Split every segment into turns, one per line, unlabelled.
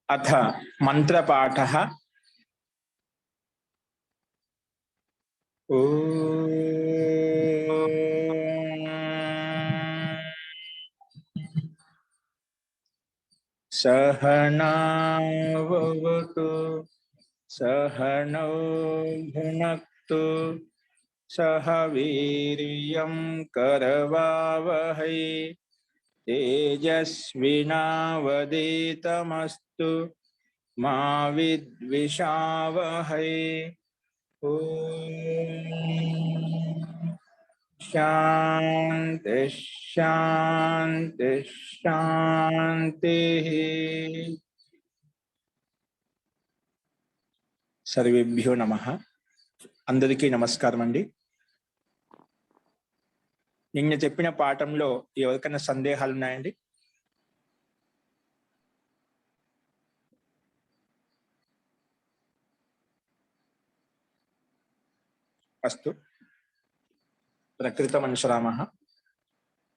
अथ मंत्रपाठः। सहनाववतु सहनौ भुनक्तु सह वीर्यं करवावहै तेजस्विनावधीतमस्तु मा विद्विषावहै। शांति शांति शांति। सर्वेभ्यो नमः। अंदरिकी नमस्कारम अंडी। నిన్న చెప్పిన పాఠంలో ఎవరికైనా సందేహాలు ఉన్నాయండి? అస్తు ప్రకృత మనుషరామః.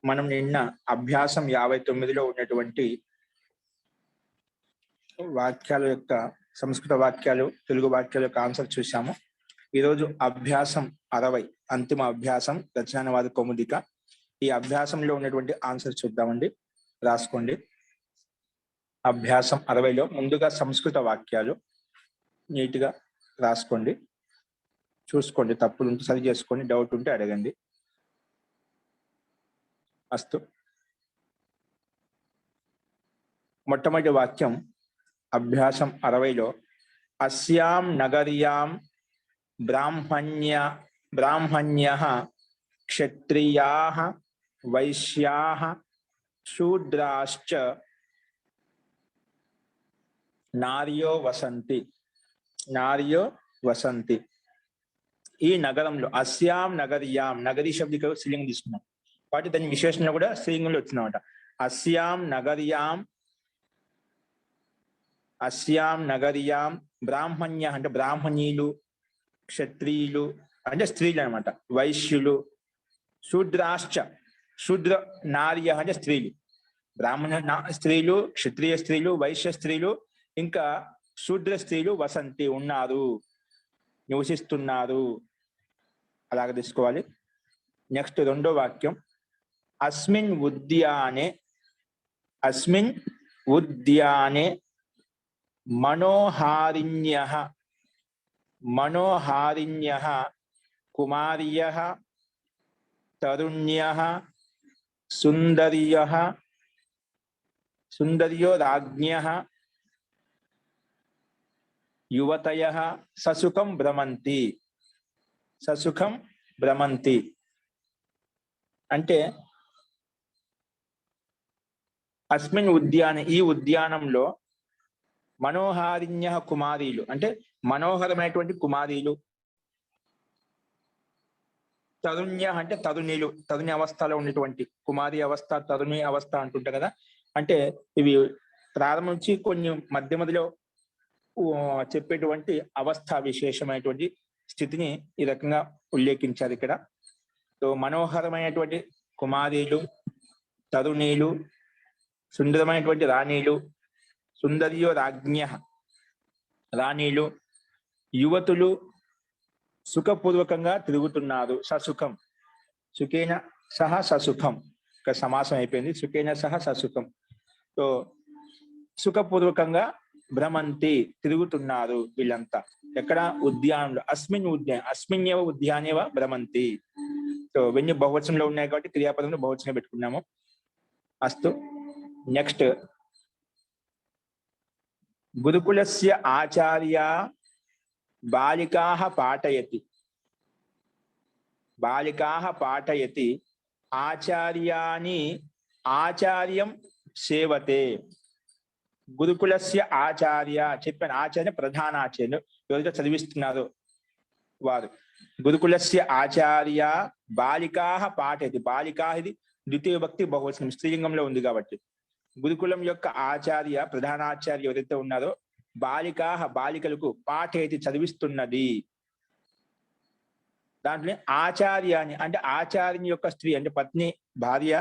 మనం నిన్న అభ్యాసం 59లో ఉన్నటువంటి వాక్యాల యొక్క సంస్కృత వాక్యాలు తెలుగు వాక్యాల యొక్క ఆన్సర్ చూసాము. ఈరోజు అభ్యాసం 60 అంతిమ అభ్యాసం రచనావాద కౌముదిక. ఈ అభ్యాసంలో ఉన్నటువంటి ఆన్సర్ చూద్దామండి, రాసుకోండి. అభ్యాసం 60లో ముందుగా సంస్కృత వాక్యాలు నీట్గా రాసుకోండి, చూసుకోండి, తప్పులు ఉంటే సరి చేసుకోండి, డౌట్ ఉంటే అడగండి. అస్తు. మొట్టమొదటి వాక్యం అభ్యాసం 60లో అస్యాం నగర్యాం బ్రాహ్మణ్యః క్షత్రియాః వైశ్యాః శూద్రాశ్చ నార్యో వసంతి. ఈ నగరంలో అస్యాం నగర్యాం, నగరీ శబ్దిక స్త్రీలింగం తీసుకున్నాం కాబట్టి దాని విశేషణ కూడా స్త్రీలింగంలో వచ్చిందన్నమాట. అస్యాం నగర్యాం బ్రాహ్మణ్య అంటే బ్రాహ్మణీలు, క్షత్రియులు అంటే స్త్రీలు అనమాట, వైశ్యులు, శూద్రాశ్చ శూద్ర నార్య అంటే స్త్రీలు, బ్రాహ్మణ స్త్రీలు, క్షత్రియ స్త్రీలు, వైశ్య స్త్రీలు, ఇంకా శూద్ర స్త్రీలు వసంతి ఉన్నారు, నివసిస్తున్నారు. అలాగ తీసుకోవాలి. నెక్స్ట్ రెండో వాక్యం అస్మిన్ ఉద్యానే మనోహారిణ్యః కుమార్యః తరుణ్యః సుందర్యో రాజ్ఞః యువతయః ససుఖం భ్రమంతి. అంటే అస్మిన్ ఉద్యానే, ఈ ఉద్యానంలో మనోహారిణ్య కుమారీలు అంటే మనోహరమైనటువంటి కుమారీలు, తరుణ్య అంటే తరుణీలు, తరుణి అవస్థలో ఉన్నటువంటి కుమారి అవస్థ, తరుణి అవస్థ అంటుంటారు కదా. అంటే ఇవి ప్రారంభం నుంచి కొన్ని మధ్యలో చెప్పేటువంటి అవస్థ విశేషమైనటువంటి స్థితిని ఈ రకంగా ఉల్లేఖించారు ఇక్కడ. సో మనోహరమైనటువంటి కుమారీలు, తరుణీలు, సుందరమైనటువంటి రాణీలు, సుందర్యో రాజ్ఞ రాణీలు, యువతులు సుఖపూర్వకంగా తిరుగుతున్నారు. ససుఖం, సుఖేన సహ ససుఖం, ఒక సమాసం అయిపోయింది. సుఖేన సహ ససుఖం. సో సుఖపూర్వకంగా భ్రమంతి తిరుగుతున్నారు వీళ్ళంతా. ఎక్కడ? ఉద్యానంలో. అస్మిన్యేవ ఉద్యానేవ భ్రమంతి. సో ఇవన్నీ బహువచనంలో ఉన్నాయి కాబట్టి క్రియాపదంలో బహువచనం పెట్టుకున్నాము. అస్తు. నెక్స్ట్ గురుకులస్య ఆచార్య బాలికాః పాఠయతి ఆచార్యం సేవతే. గురుకులస్య ఆచార్య చెప్పాను, ఆచార్య ప్రధానాచార్యులు ఎవరితో చదివిస్తున్నారు వారు. గురుకులస్య ఆచార్య బాలికాః పాఠయతి. బాలికా ఇది ద్వితీయ భక్తి బహువచనం, స్త్రీలింగంలో ఉంది కాబట్టి. గురుకులం యొక్క ఆచార్య ప్రధానాచార్య ఎవరైతే ఉన్నారో బాలికలకు పాఠయతి చదివిస్తున్నది. దాంట్లో ఆచార్యాన్ని అంటే ఆచార్యుని యొక్క స్త్రీ అంటే పత్ని, భార్య,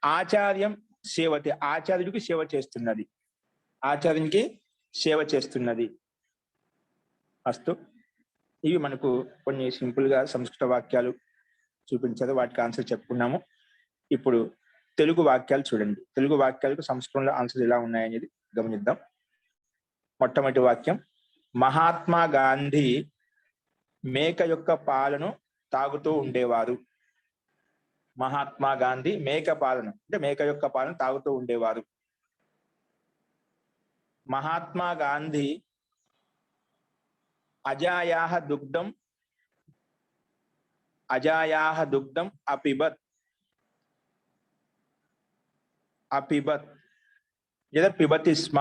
ఆచార్యం సేవతే ఆచార్యుడికి సేవ చేస్తున్నది. ఆచార్యునికి సేవ చేస్తున్నది. అస్తు. ఇవి మనకు కొన్ని సింపుల్ గా సంస్కృత వాక్యాలు చూపించారు, వాటికి ఆన్సర్ చెప్పుకున్నాము. ఇప్పుడు తెలుగు వాక్యాలు చూడండి. తెలుగు వాక్యాలకు సంస్కృతంలో ఆన్సర్ ఎలా ఉన్నాయనేది గమనిద్దాం. మొట్టమొదటి వాక్యం, మహాత్మా గాంధీ మేక యొక్క పాలను తాగుతూ ఉండేవారు. మహాత్మా గాంధీ మేక పాలను అంటే మేక యొక్క పాలను తాగుతూ ఉండేవారు. మహాత్మా గాంధీ అజాయాహ దుగ్ధం అపిబత్ లేదా పిబతి స్మ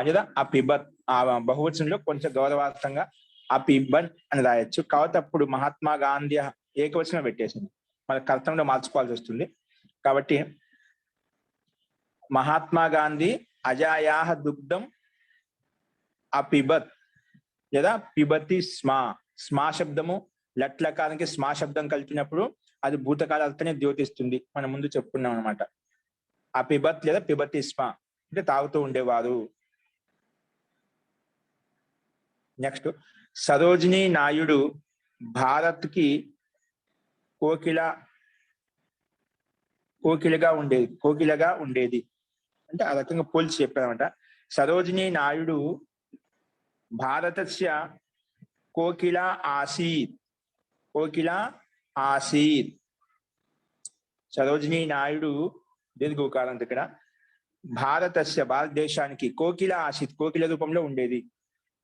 లేదా అపిబత్. ఆ బహువచనంలో కొంచెం గౌరవార్థంగా అపిబన్ అని రాయొచ్చు. కాబట్టి అప్పుడు మహాత్మా గాంధీ ఏకవచనం పెట్టేసింది, మన కర్తంలో మార్చుకోవాల్సి వస్తుంది. కాబట్టి మహాత్మా గాంధీ అజాయాహ దుగ్ధం అపిబత్ లేదా పిబతి స్మా శబ్దము లట్లకారానికి స్మా శబ్దం కలిపినప్పుడు అది భూతకాల అర్థాన్ని ద్యోతిస్తుంది. మనం ముందు చెప్పుకున్నాం అనమాట. అపిబత్ లేదా పిబతి స్మ అంటే తాగుతూ ఉండేవారు. నెక్స్ట్, సరోజినీ నాయుడు భారత్ కి కోకిలగా ఉండేది అంటే ఆ రకంగా పోల్చి చెప్పారన్నమాట. సరోజినీ నాయుడు భారతస్య కోకిల ఆసీత్. సరోజినీ నాయుడు దీనికి కారణం ఇక్కడ భారతదేశానికి కోకిల ఆసీత్, కోకిల రూపంలో ఉండేది.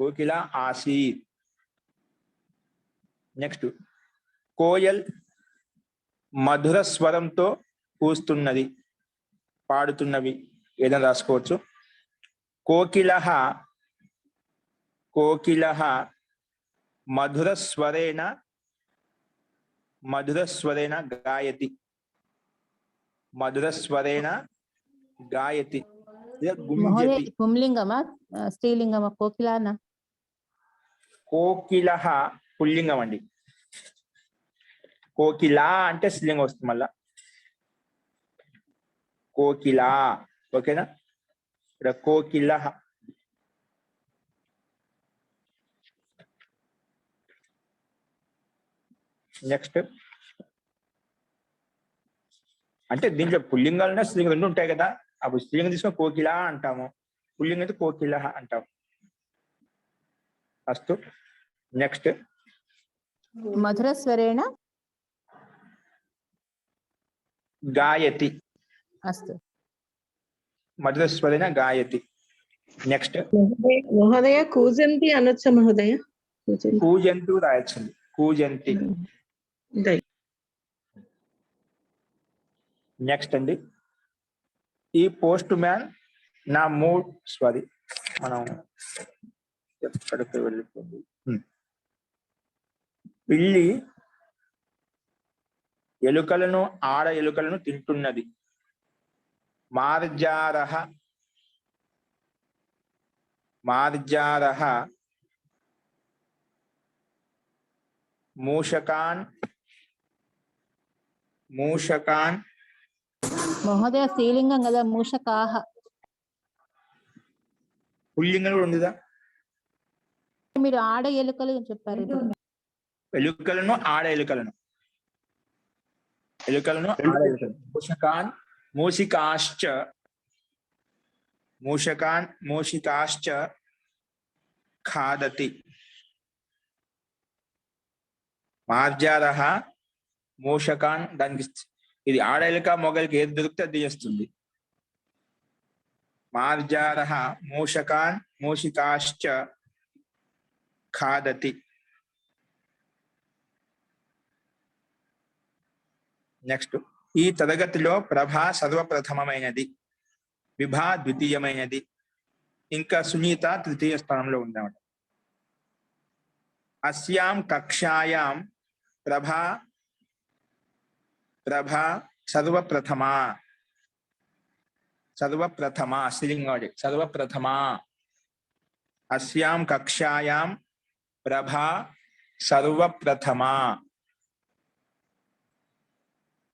కోకిల ఆసీత్. నెక్స్ట్, కోయల్ మధుర స్వరంతో కూస్తున్నది, పాడుతున్నవి ఏదైనా రాసుకోవచ్చు. కోకిలః మధుర స్వరేణ గాయతి.
పుంలింగమా స్త్రీలింగమా కోకిలానా?
కోకిలః పుల్లింగం అండి. కోకిలా అంటే స్త్రీలింగం వస్తుంది మళ్ళా. కోకిలా, ఓకేనా? ఇక్కడ కోకిలః. నెక్స్ట్, అంటే దీంట్లో పుల్లింగాలనే స్త్రీలింగం రెండు ఉంటాయి కదా. అప్పుడు స్త్రీలింగం తీసుకుని కోకిలా అంటాము, పుల్లింగం అయితే కోకిలః అంటాము. అస్తు. నెక్స్ట్,
మధుర స్వరేణ
గాయతి.
అస్తు.
మధుర స్వరేణ గాయతి. నెక్స్ట్,
మహోదయ కూజంతి అనొచ్చ మహోదయ?
కూజంతు రాయొచ్చండి, కూజంతి. నెక్స్ట్ అండి, ఈ పోస్ట్ మ్యాన్ నా మూడ్ మనం ఎక్కడికి వెళ్ళిపోయింది. పిల్లి ఎలుకలను ఆడ ఎలుకలను తింటున్నది. మార్జారః మూషకాన్
మహోదయ స్త్రీలింగం కదా, మూషకాహ.
పుల్లింగం కూడా ఉందిదా?
మీరు ఆడ ఎలుకలు చెప్పారు.
ఎలుకలను ఆడ ఎలుకలను మూషకాన్ మూషికాశ్చ ఖాదతి. మార్జారః మూషకాన్, దానికి ఇది ఆడ ఎలుక మొగలికి ఏది దొరికితే అది చేస్తుంది. మార్జారః మూషకాన్ మూషికాశ్చ ఖాదతి. నెక్స్ట్, ఈ తరగతిలో ప్రభ సర్వప్రథమమైనది, విభా ద్వితీయమైనది, ఇంకా సునీత తృతీయ స్థానంలో ఉందన్నమాట. అస్యాం కక్షాయాం ప్రభ సర్వప్రథమా స్త్రీలింగాడి సర్వప్రథమా. అస్యాం కక్షాయాం ప్రభ సర్వప్రథమా.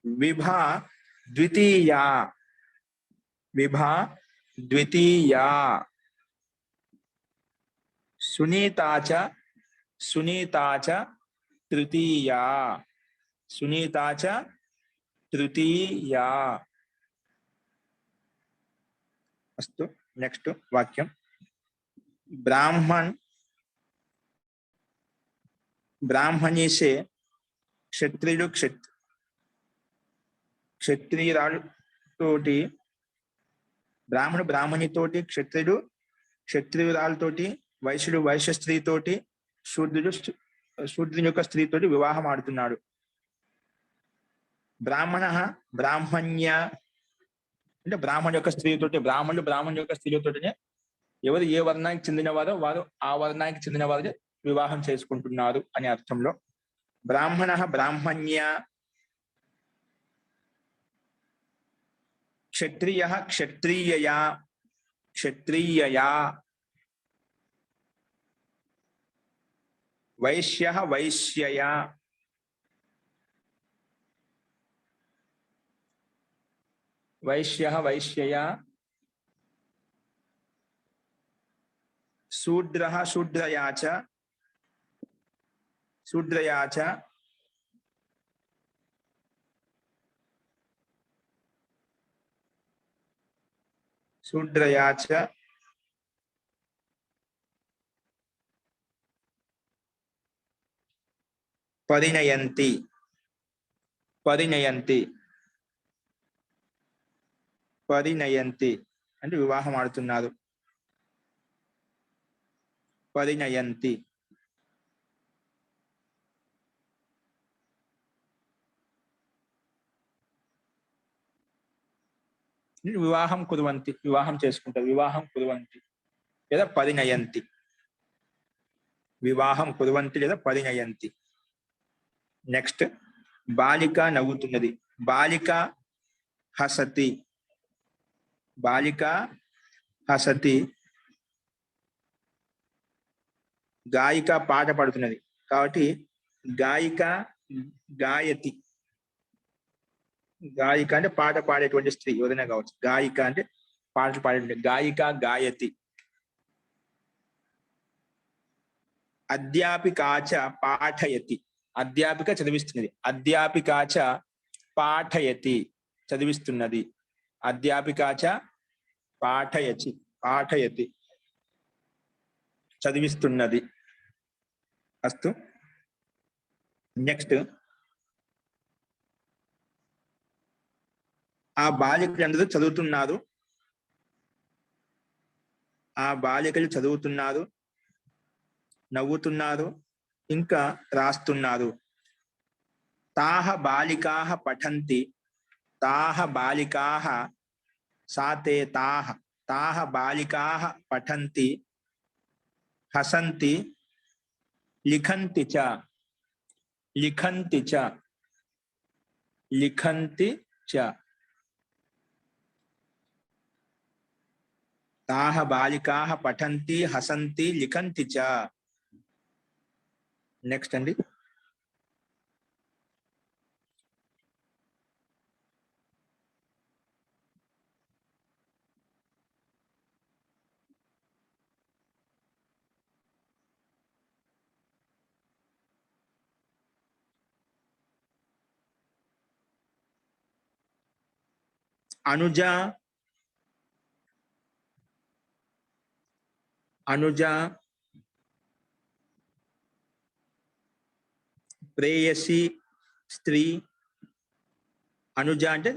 విభా ద్వితీయ द्वितीया सुनीता च तृतीया सुनीता च तृतीया अस्तु नेक्स्ट वाक्यं ब्राह्मणी से క్షత్రియురాలు తోటి బ్రాహ్మణి తోటి క్షత్రియురాలతోటి వైశ్యుడు వైశ్య స్త్రీ తోటి శూద్రుని యొక్క స్త్రీ తోటి వివాహం ఆడుతున్నాడు. బ్రాహ్మణ్య అంటే బ్రాహ్మణు యొక్క స్త్రీతోటి బ్రాహ్మణు యొక్క స్త్రీలతోటినే ఎవరు ఏ వర్ణానికి చెందినవారో వారు ఆ వర్ణానికి చెందిన వారు వివాహం చేసుకుంటున్నారు అనే అర్థంలో బ్రాహ్మణ్య క్షత్రియ క్షత్రియయా వైశ్య వైశ్యయా వైశ్యయా శూద్రయా చ పరిణయంతి అంటే వివాహం ఆడుతున్నారు. పరిణయంతి వివాహం కుర్వంతి వివాహం చేసుకుంటారు. వివాహం కుర్వంతి లేదా పరిణయంతి వివాహం కుర్వంతి లేదా పరిణయంతి. నెక్స్ట్ బాలిక నవ్వుతున్నది. బాలిక హసతి గాయిక పాట పాడుతున్నది కాబట్టి గాయిక గాయతి. గాయిక అంటే పాట పాడేటువంటి స్త్రీ ఎవరైనా కావచ్చు. గాయిక అంటే పాటలు పాడేటువంటి గాయిక గాయతి. అధ్యాపికాచ పాఠయతి అధ్యాపిక చదివిస్తున్నది. అధ్యాపికాచ పాఠయతి చదివిస్తున్నది. అధ్యాపికాచ పాఠయతి చదివిస్తున్నది. అస్తు నెక్స్ట్ ఆ బాలికలందరూ చదువుతున్నారు. ఆ బాలికలు చదువుతున్నారు, నవ్వుతున్నారు, ఇంకా రాస్తున్నారు. తాహ బాలికాః పఠంతి సాతే తాహ బాలికాః పఠంతి హసంతి లిఖంతి చ తాహ బాలికాః పఠంతి హసంతి లిఖంతి చ. నెక్స్ట్ అండి అనుజ ప్రేయసి స్త్రీ. అనుజ అంటే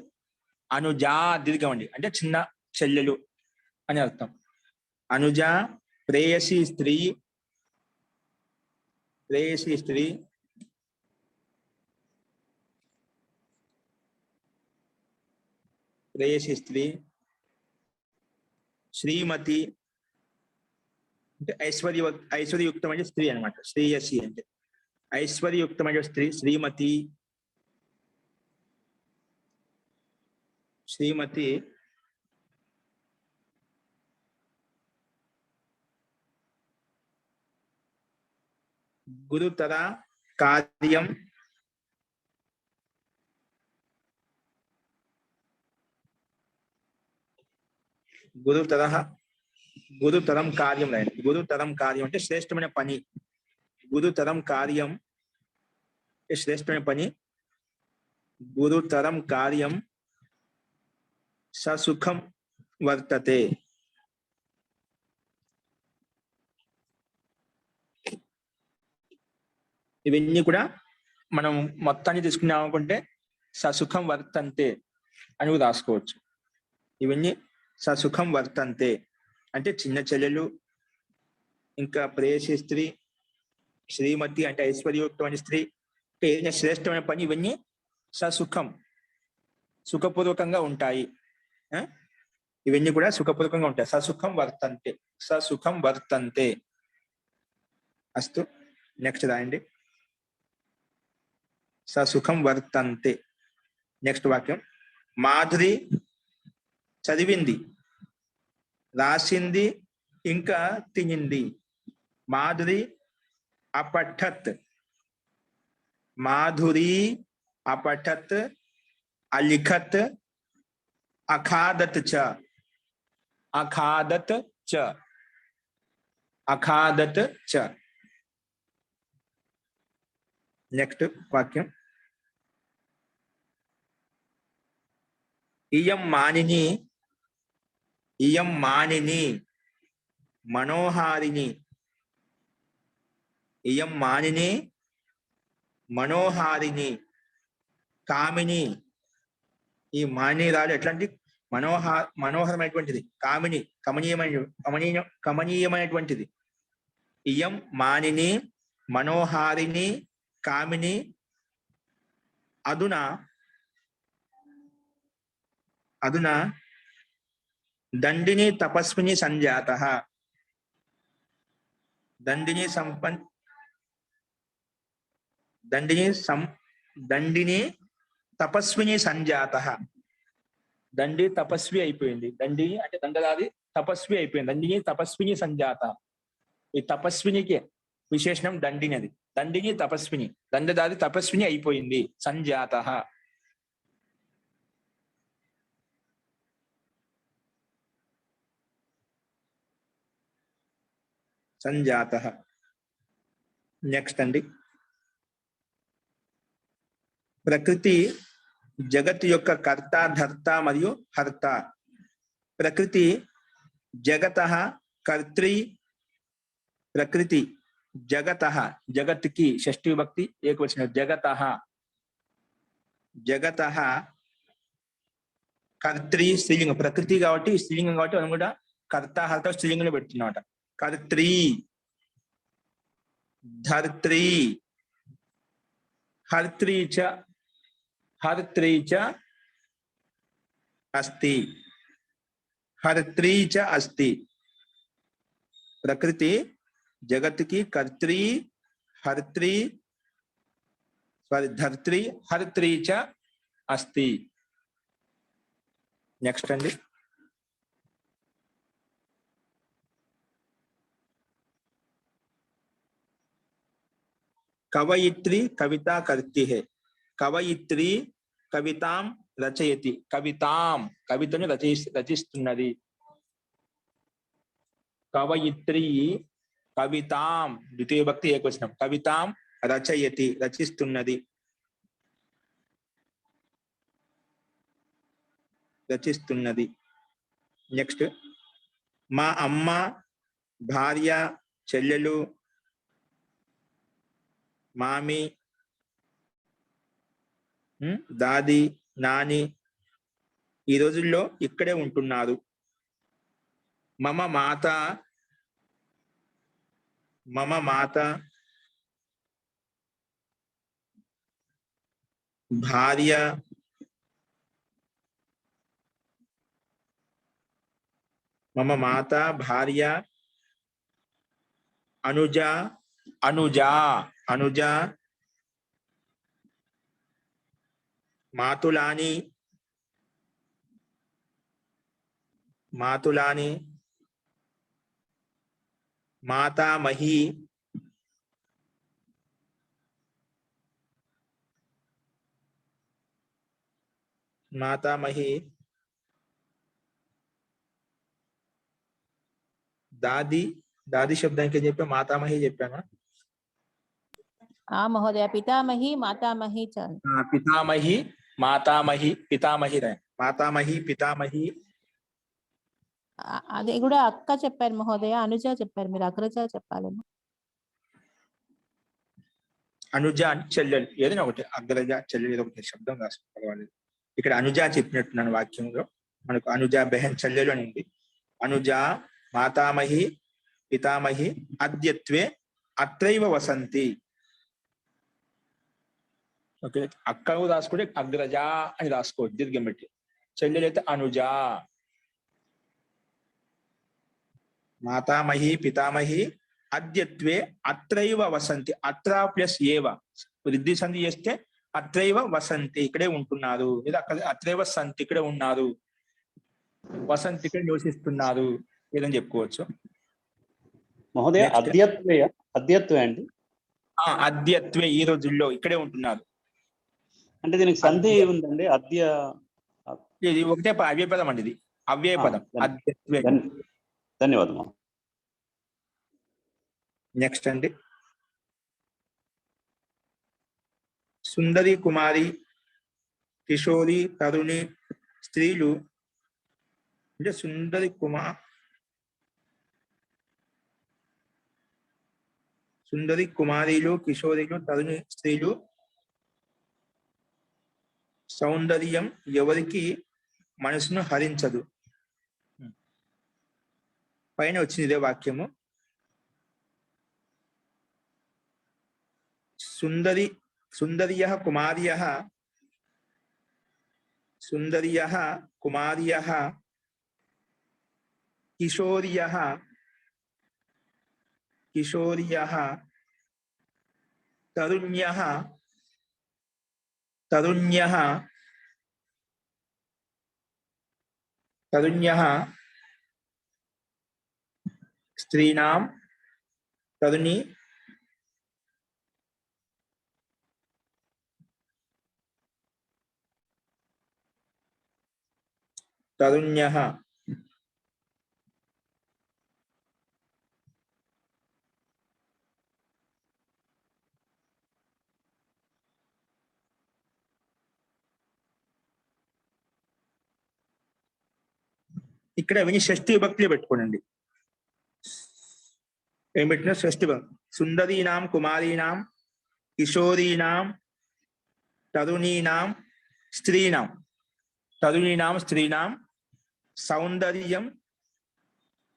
అనుజా దీర్ఘం అండి, అంటే చిన్న చెల్లెలు అని అర్థం. అనుజ ప్రేయసి స్త్రీ శ్రీమతి అంటే ఐశ్వర్యయుక్తమైన స్త్రీ అనమాట. శ్రేయసి అంటే ఐశ్వర్యయుక్తమైన స్త్రీ. శ్రీమతి గురుతర కార్యం గురుతరః గురుతరం కార్యం రాయండి. గురుతరం కార్యం అంటే శ్రేష్టమైన పని. గురుతరం కార్యం శ్రేష్టమైన పని. గురుతరం కార్యం ససుఖం వర్తతే. ఇవన్నీ కూడా మనం మొత్తాన్ని తీసుకున్నాం అనుకుంటే ససుఖం వర్తంతే అని రాసుకోవచ్చు. ఇవన్నీ ససుఖం వర్తంతే అంటే చిన్న చెల్లెలు, ఇంకా ప్రేయసి స్త్రీ, శ్రీమతి అంటే ఐశ్వర్యయుక్తమైన స్త్రీ, ఏదైనా శ్రేష్టమైన పని, ఇవన్నీ ససుఖం సుఖపూర్వకంగా ఉంటాయి. ఇవన్నీ కూడా సుఖపూర్వకంగా ఉంటాయి. ససుఖం వర్తంతే, ససుఖం వర్తంతే. అస్తు, నెక్స్ట్ రాయండి. ససుఖం వర్తంతే. నెక్స్ట్ వాక్యం. మాధురి చదివింది, రాసింది, ఇంకా తినింది. మాధురి अपठत, माधुरी अपठत, अलिखत, अखादत च, अखादत च, अखादत च. नेक्स्ट वाक्यम. इयं मानिनी, इयं मानिनी मनोहारिणी, इयं मानिनी మనోహారిణి, కామిని. ఈ మానిరాలు ఎట్లాంటి మనోహరమైనటువంటిది, కామిని కమనీయమైనటువంటిది. ఇయం మానిని మనోహారిణి కామిని అధునా అధునా దండిని తపస్విని సంజాతః. దండిని తపస్విని సంజాతః. దండి తపస్వి అయిపోయింది. దండిని అంటే దండదాది తపస్వి అయిపోయింది. దండిని తపస్విని సంజాత. ఈ తపస్వినికి విశేషణం దండిని. అది దండిని తపస్విని, దండదాది తపస్విని అయిపోయింది. సంజాతః. సంజాతః. నెక్స్ట్ అండి. ప్రకృతి జగత్ యొక్క కర్త, ధర్త మరియు హర్త. ప్రకృతి జగతః కర్త్రి. ప్రకృతి జగతః, జగత్కి షష్ఠీ విభక్తి ఏకవచనం. జగతః, జగతః కర్త్రి స్త్రీలింగం. ప్రకృతి కాబట్టి స్త్రీలింగం కాబట్టి మనం కూడా కర్త హర్త స్త్రీలింగంలో పెడుతున్నమాట. కర్త్రి, ధర్త్రి, హర్త్రి చ, హర్త్రి చ అస్తి, హర్త్రి చ అస్తి. ప్రకృతి జగత్కి కర్త్రి, హర్త్రి, ధర్త్రి, హర్త్రి చ అస్తి. నెక్స్ట్ అండి. కవయిత్రి కవితా కర్తి హే. కవయిత్రి కవితాం రచయతి. కవితాం కవితను రచిస్తున్నది. కవయిత్రి కవితాం ద్వితీయ భక్తి ఏకవచనం. కవితాం రచయతి రచిస్తున్నది, రచిస్తున్నది. నెక్స్ట్. మా అమ్మ, భార్య, చెల్లెలు, మామి, దాది, నాని ఈ రోజుల్లో ఇక్కడే ఉంటున్నారు. మమ మాత, మమ మాత, భార్య, మమ మాత, భార్య, అనుజ, అనుజా, అనుజ, మాతులాని, మాతులాని, మాతామహి, మాతామహి, దాది దాది శబ్దానికి ఏం చెప్పా, మాతామహి చెప్పాను.
మహోదయ పితామహి మాతామహి చాలు.
పితామహి మాతామహి పితామహి మాతామహి పితామహి.
అది కూడా అక్క చెప్పారు మహోదయ, అనుజ చెప్పారు, మీరు అగ్రజ చెప్పాలేమో.
అనుజ చెల్లెలు ఏదైనా ఒకటి, అగ్రజ చెల్లెలు ఏదో ఒకటి శబ్దం రాసుకోవాలి. ఇక్కడ అనుజ చెప్పినట్టున్నాను వాక్యంలో. మనకు అనుజ బెహన్ చెల్లెలు అని ఉంది. అనుజ మాతామహి పితామహి అద్యత్వే అత్రైవ వసంతి. ఓకే, అక్కకు రాసుకుంటే అగ్రజ అని రాసుకోవచ్చు దీర్ఘం పెట్టి. చెల్లెలు అయితే అనుజ. మాతామహి పితామహి అద్యత్వే అత్రైవ వసంతి. అత్ర ప్లస్ ఏవ వృద్ధి సంధి చేస్తే అత్రైవ వసంతి, ఇక్కడే ఉంటున్నారు. లేదా అక్కడ అత్రైవ సంతి, ఇక్కడే ఉన్నారు. వసంతి ఇక్కడ నివసిస్తున్నారు ఏదని చెప్పుకోవచ్చు.
మహోదయ అద్యత్వే అండి.
అద్యత్వే ఈ రోజుల్లో ఇక్కడే ఉంటున్నారు.
అంటే దీనికి సంధి ఉందండి.
ఇది ఒకటే అవ్యయ పదం అండి, ఇది అవ్యయ పదం. అద్యత్వే.
ధన్యవాదం.
నెక్స్ట్ అండి, సుందరి కుమారి కిషోరి తరుణి స్త్రీలు అంటే సుందరి కుమారీలు కిషోరీలు తరుణి స్త్రీలు సౌందర్యం ఎవరికి మనసును హరించదు. పైన వచ్చింది ఇదే వాక్యము. సుందర్యః కుమార్యః కిశోర్యః తరుణ్యః స్త్రీణాం తరుణ్యః ఇక్కడ విని షష్ఠి విభక్తిలో పెట్టుకోనండి. ఏం పెట్టినా షష్ఠి విభక్తి. సుందరీనాం కుమారీనాం కిషోరీనాం తరుణీనాం స్త్రీణాం సౌందర్యం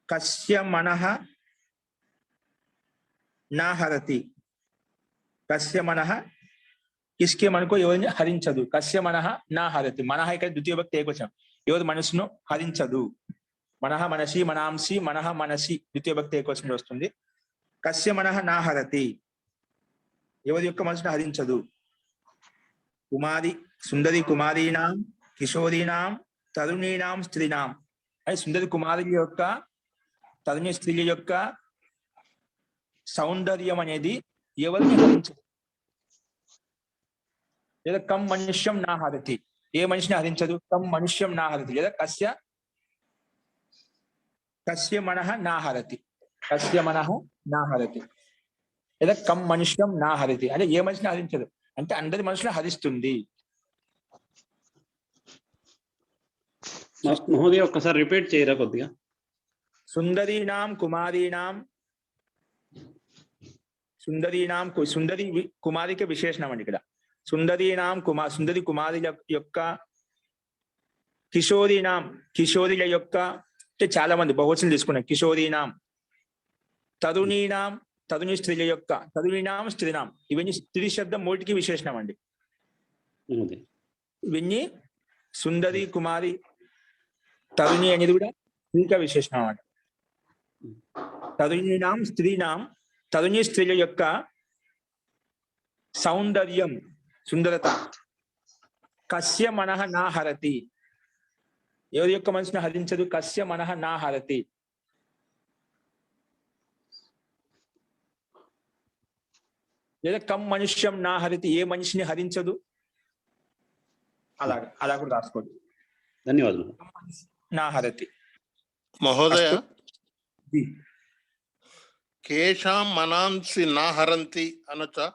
కస్య మనః నా హరతి. కస్య మనః కిస్కే మనకు ఎవరిని హరించదు. కస్య మనః నా హరతి. మనః ఇక్కడ ద్వితీయ భక్తి ఏకవచనం. ఎవరి మనసును హరించదు. మనః మనసి మనాంసి మనః మనసి ద్వితీయ భక్తి ఏకవచనం వస్తుంది. కస్య మనః నా హరతి, ఎవరి యొక్క మనసును హరించదు. సుందరి కుమారీనాం కిషోరీనాం తరుణీనాం స్త్రీనాం అని సుందరి కుమారి యొక్క తరుణి స్త్రీల యొక్క సౌందర్యం అనేది ఎవరిని హరించదు. లేదా కం మనుష్యం నా హరతి, ఏ మనిషిని హరించదు. కం మనుష్యం నా హరతి లేదా కస్య మనః నా హరతి లేదా కం మనుష్యం నా హరతి అంటే ఏ మనిషిని హరించదు అంటే అందరి మనుషులను హరిస్తుంది.
మహోదయ ఒక్కసారి రిపీట్ చేయరా కొద్దిగా.
సుందరీనాం కుమారీనాం సుందరి కుమారికి విశేషణం అండి ఇక్కడ. సుందరి కుమారుల యొక్క కిషోరీల యొక్క అంటే చాలా మంది బహువచనం తీసుకున్నాం. కిషోరీనాం తరుణి స్త్రీల యొక్క స్త్రీనాం ఇవన్నీ స్త్రీ శబ్దం మూటికి విశేషణం అండి. ఇవన్నీ సుందరి కుమారి తరుణి అనేది కూడా స్త్రీక విశేషణం అండి. తరుణి స్త్రీల యొక్క సౌందర్యం సుందరత కస్య మనః నా హరతి, ఎవరి యొక్క మనసును హరించదు. కస్య మనః నా హరతి. లేదా కం మనుష్యం నా హరతి, ఏ మనిషిని హరించదు. అలా కూడా రాసుకోండి.
ధన్యవాదాలు.
నా హరతి.
మహోదయ కేశాం మనాంసి నాహరంతి అనొచ్చా?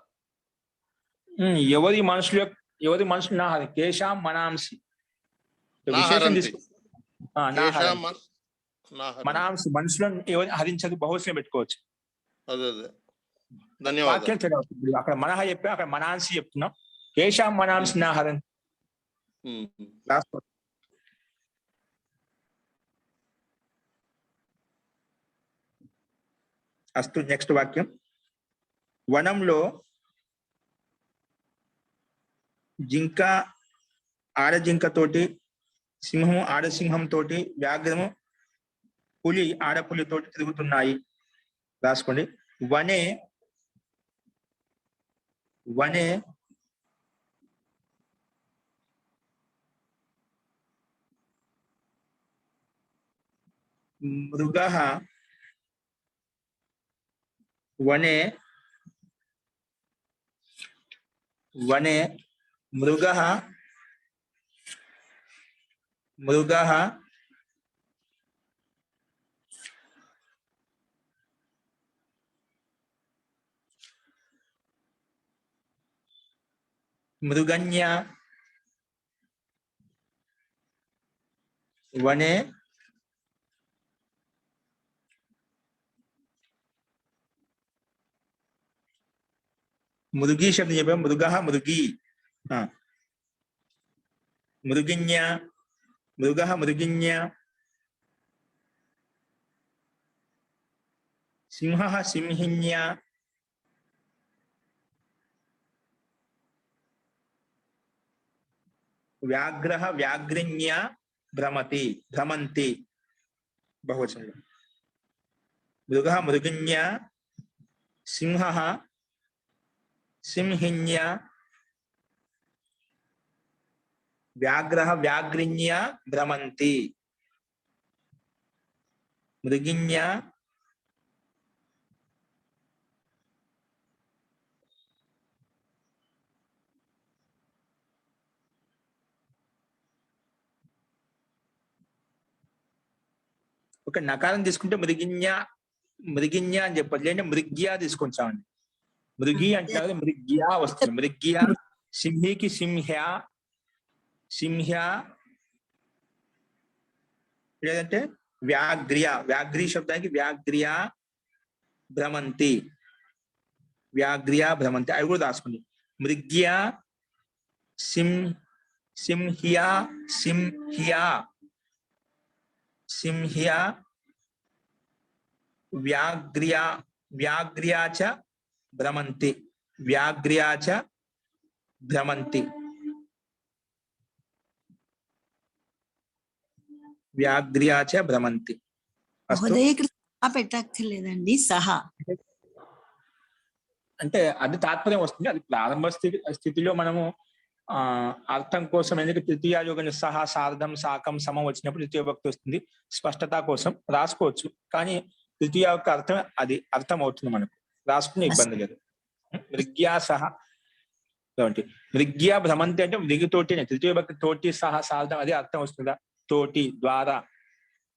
ఎవరి మనుషులు నా హరి కేశాం మనాంసి విశేషం
నాహరంతి.
తీసుకో నా
కేశాం
హరి.
నాహరంతి.
మనాంసి మనుషులను ఎవరు హరించదు బహుశా పెట్టుకోవచ్చు.
అదే ధన్యవాదాలు.
వాక్యం తేడా అవుతుంది. అక్కడ మనహ చెప్పా, అక్కడ మనాంసి చెప్తున్నాం. కేశాం మనాంసి నా హరి రాసుకో. అస్తు. నెక్స్ట్ వాక్యం. వనంలో జింక ఆడజింక తోటి, సింహం ఆడసింహం తోటి, వ్యాఘ్రము పులి ఆడపులి తోటి తిరుగుతున్నాయి. రాసుకోండి. వనే వనే మృగః వనే వనే మృగః మృగన్యా వనే మృగి శబ్దం చెప్పాం. మృగః మృగి. మృగిన్యా మృగః మృగిన్యా సింహః సింహిన్యా వ్యాఘ్రః వ్యాఘ్రిన్యా భ్రమంతి. బహువచనం. మృగః మృగిన్యా సింహః సింహిన్యా వ్యాఘ్రః వ్యాఘ్రిన్యా భ్రమంతి. మృగిన్యా ఒక నకారం తీసుకుంటే మృగిన్యా అని చెప్పదు. లేదంటే మృగ్యా తీసుకొచ్చామండి. మృగి అంటే మృగ్యా వస్తుంది. మృగ్యా. సింహికి సింహ్యా లేదంటే వ్యాఘ్రీ శబ్దానికి వ్యాఘ్ర్యా భ్రమంతి. అవి కూడా రాసుకోండి. మృగ్యా సింహ్యా వ్యాఘ్ర్యా చ భ్రమంతి.
మహోదయ ఇక్కడ సహా పెట్టక్కర్లేదండి. సహా
అంటే అది తాత్పర్యం వస్తుంది. అది ప్రారంభ స్థితిలో మనము అర్థం కోసం, ఎందుకంటే తృతీయాయోగం సహా సార్ధం సాకం సమం వచ్చినప్పుడు తృతీయ భక్తి వస్తుంది. స్పష్టత కోసం రాసుకోవచ్చు. కానీ తృతీయ యొక్క అర్థం అది అర్థం అవుతుంది మనకు. రాసుకునే ఇబ్బంది లేదు. మృగ్యా సహా మృగ్యా భ్రమంతి అంటే మృగితోటి, తృతీయ భక్తి తోటి సహా సార్ధం అదే అర్థం వస్తుందా, తోటి ద్వారా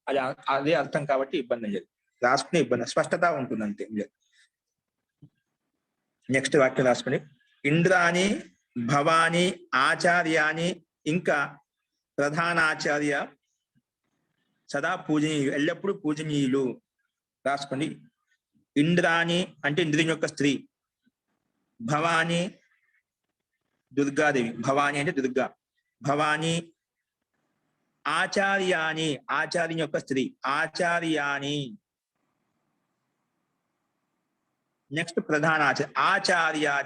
అది అదే అర్థం కాబట్టి ఇబ్బంది లేదు. రాసుకునే ఇబ్బంది, స్పష్టత ఉంటుంది అంతే. నెక్స్ట్ వాక్యం రాసుకుని. ఇంద్రాని భవాని ఆచార్యాని ఇంకా ప్రధానాచార్య సదా పూజనీయులు, ఎల్లప్పుడూ పూజనీయులు. రాసుకోండి. ఇంద్రాని అంటే ఇంద్రుని యొక్క స్త్రీ. భవాని దుర్గాదేవి. భవాని అంటే దుర్గా. భవాని. ఆచార్యాని ఆచార్యుని యొక్క స్త్రీ. ఆచార్యాని. నెక్స్ట్ ప్రధానాచార్య. ఆచార్యాచ